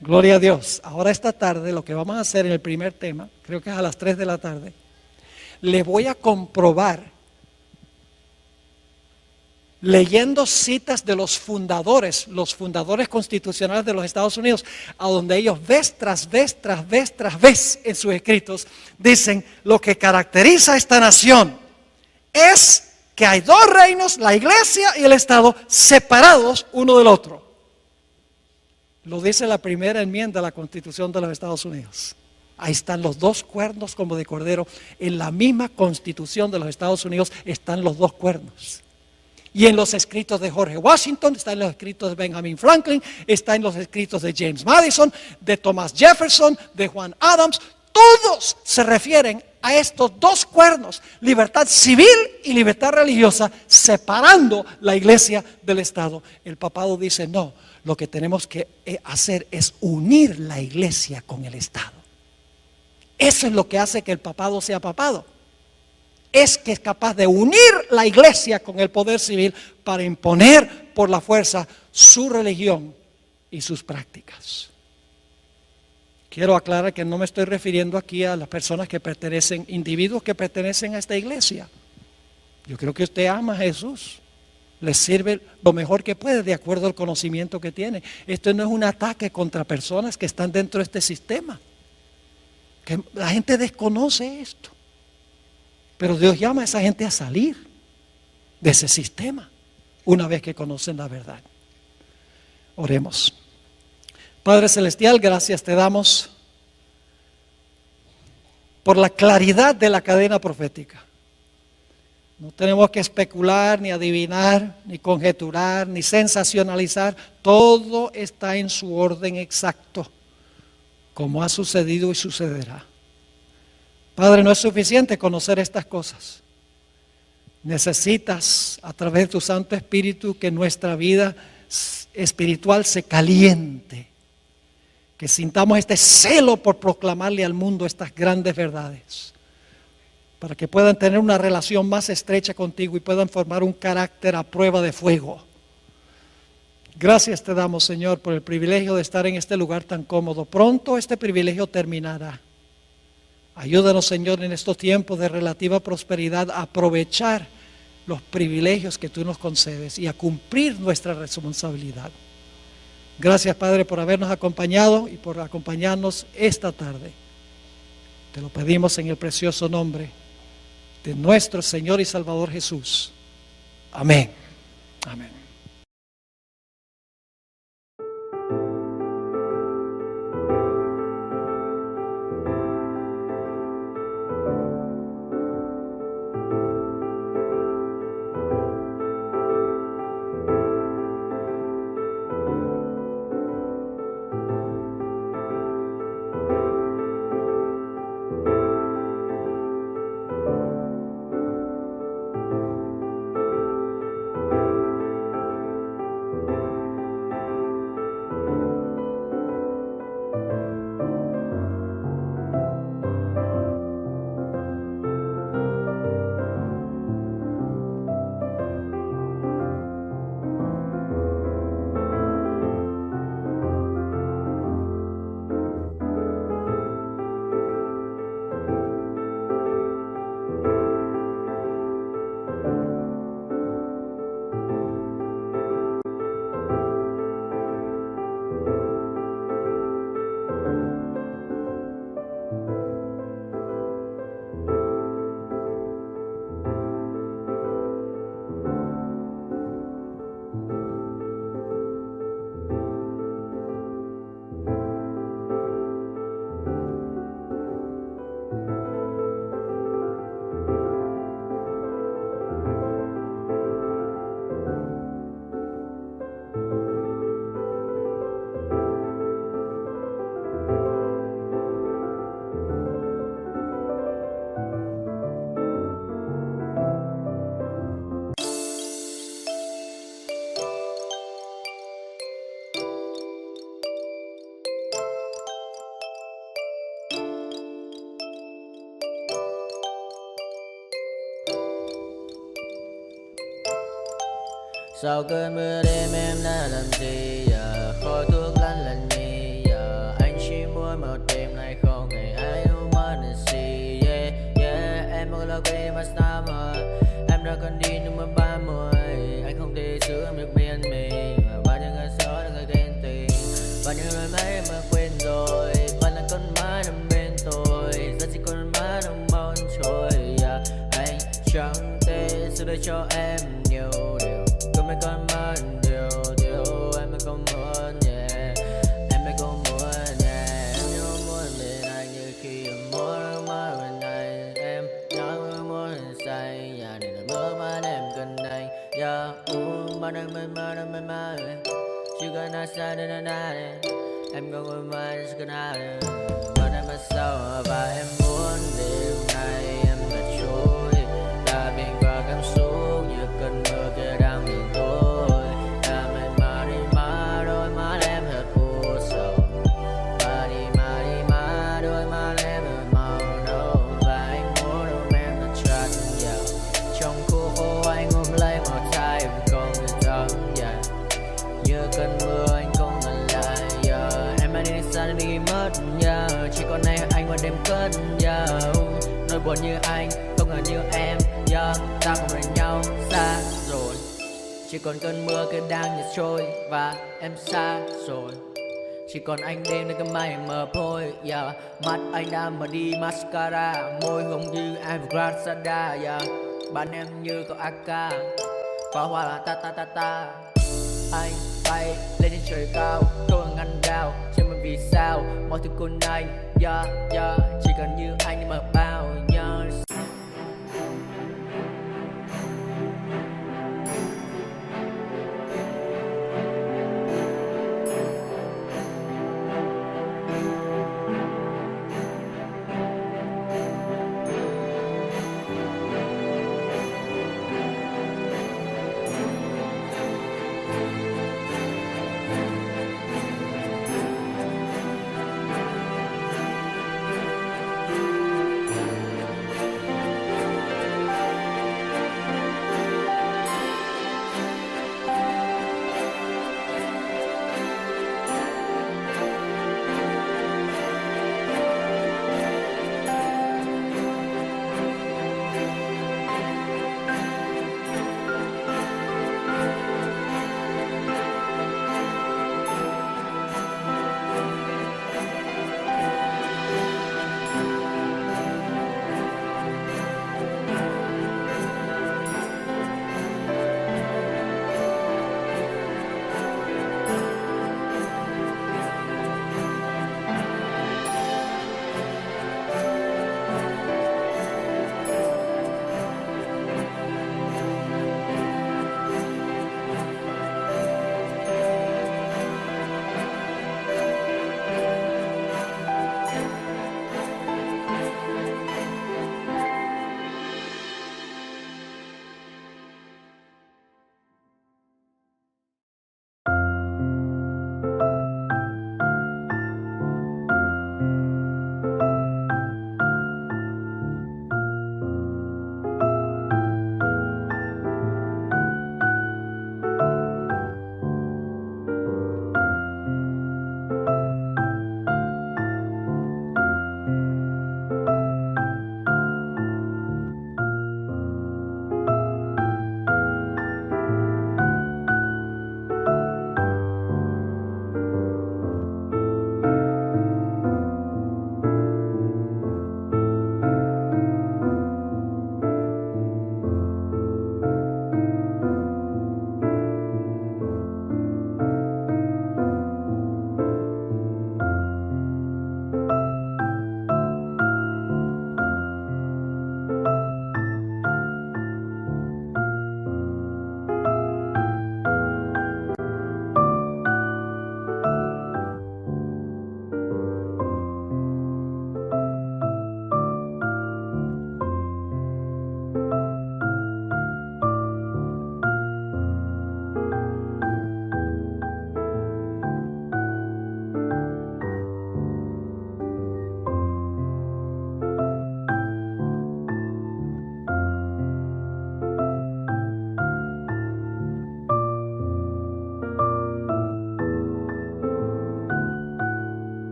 Gloria a Dios. Ahora esta tarde lo que vamos a hacer en el primer tema, creo que es a las 3 de la tarde, le voy a comprobar, leyendo citas de los fundadores constitucionales de los Estados Unidos, a donde ellos vez tras vez en sus escritos dicen: lo que caracteriza a esta nación es que hay dos reinos, la iglesia y el Estado, separados uno del otro. Lo dice la primera enmienda a la Constitución de los Estados Unidos. Ahí están los dos cuernos como de cordero. En la misma Constitución de los Estados Unidos están los dos cuernos. Y en los escritos de George Washington, está en los escritos de Benjamin Franklin, está en los escritos de James Madison, de Thomas Jefferson, de Juan Adams. Todos se refieren a estos dos cuernos, libertad civil y libertad religiosa, separando la iglesia del Estado. El papado dice: no, lo que tenemos que hacer es unir la iglesia con el Estado. Eso es lo que hace que el papado sea papado. Es que es capaz de unir la iglesia con el poder civil para imponer por la fuerza su religión y sus prácticas. Quiero aclarar que no me estoy refiriendo aquí a las personas que pertenecen, individuos que pertenecen a esta iglesia. Yo creo que usted ama a Jesús, le sirve lo mejor que puede de acuerdo al conocimiento que tiene. Esto no es un ataque contra personas que están dentro de este sistema. Que la gente desconoce esto. Pero Dios llama a esa gente a salir de ese sistema una vez que conocen la verdad. Oremos. Padre Celestial, gracias te damos por la claridad de la cadena profética. No tenemos que especular, ni adivinar, ni conjeturar, ni sensacionalizar. Todo está en su orden exacto, como ha sucedido y sucederá. Padre, no es suficiente conocer estas cosas. Necesitas, a través de tu Santo Espíritu, que nuestra vida espiritual se caliente. Que sintamos este celo por proclamarle al mundo estas grandes verdades. Para que puedan tener una relación más estrecha contigo y puedan formar un carácter a prueba de fuego. Gracias te damos, Señor, por el privilegio de estar en este lugar tan cómodo. Pronto este privilegio terminará. Ayúdanos, Señor, en estos tiempos de relativa prosperidad a aprovechar los privilegios que tú nos concedes y a cumplir nuestra responsabilidad. Gracias, Padre, por habernos acompañado y por acompañarnos esta tarde. Te lo pedimos en el precioso nombre de nuestro Señor y Salvador Jesús. Amén. Amén. Sau cơn mưa đêm em đã làm gì giờ? Khói thuốc lăn lần nhì giờ. Anh chỉ muốn một đêm này không ngày ai ôm anh gì. Yeah, yeah, em muốn là quên mà sao mà em đã còn đi nhưng mà 30. Anh không thể giữ em được bên mình. Và bao nhiêu ngày gió đã người ghen tình. Bao nhiêu lời mấy em đã quên rồi. Vẫn là con má nằm bên tôi. Giờ chỉ con má nằm bao trôi. Yeah, anh chẳng thể giữ được cho em nhiều điều. Mấy con muốn điều em mới không muốn yeah. Em mới không muốn yeah. Em nhớ muốn bên anh như khi em muốn mơ bên anh. Em nhớ muốn say nhà này là mơ mà em cần anh yeah. Bao năm mình mơ chỉ cần ai sai đến nay em không muốn mai chỉ cần ai bao năm mà sau và em muốn đêm nay em đã trôi đã biển qua cảm xúc như cơn mưa kia đang miền tối. Đã mệt mà đi mà đôi má em thật u sầu. Và đi mà đôi má em thật màu mà đêm cơn nỗi buồn như anh, không ngờ như em ta không rời nhau xa rồi. Chỉ còn cơn mưa cứ đang nhạt trôi và em xa rồi. Chỉ còn anh đêm nơi cơn mây mờ phôi mắt anh đã mở đi mascara, môi hồng như Evergrande bạn em như có AK, pháo hoa là ta ta ta ta. Anh bay lên trên trời cao, tôi ngăn đao trên mình vì sao mọi thứ của anh chỉ cần như anh mà bao nhớ.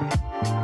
yeah.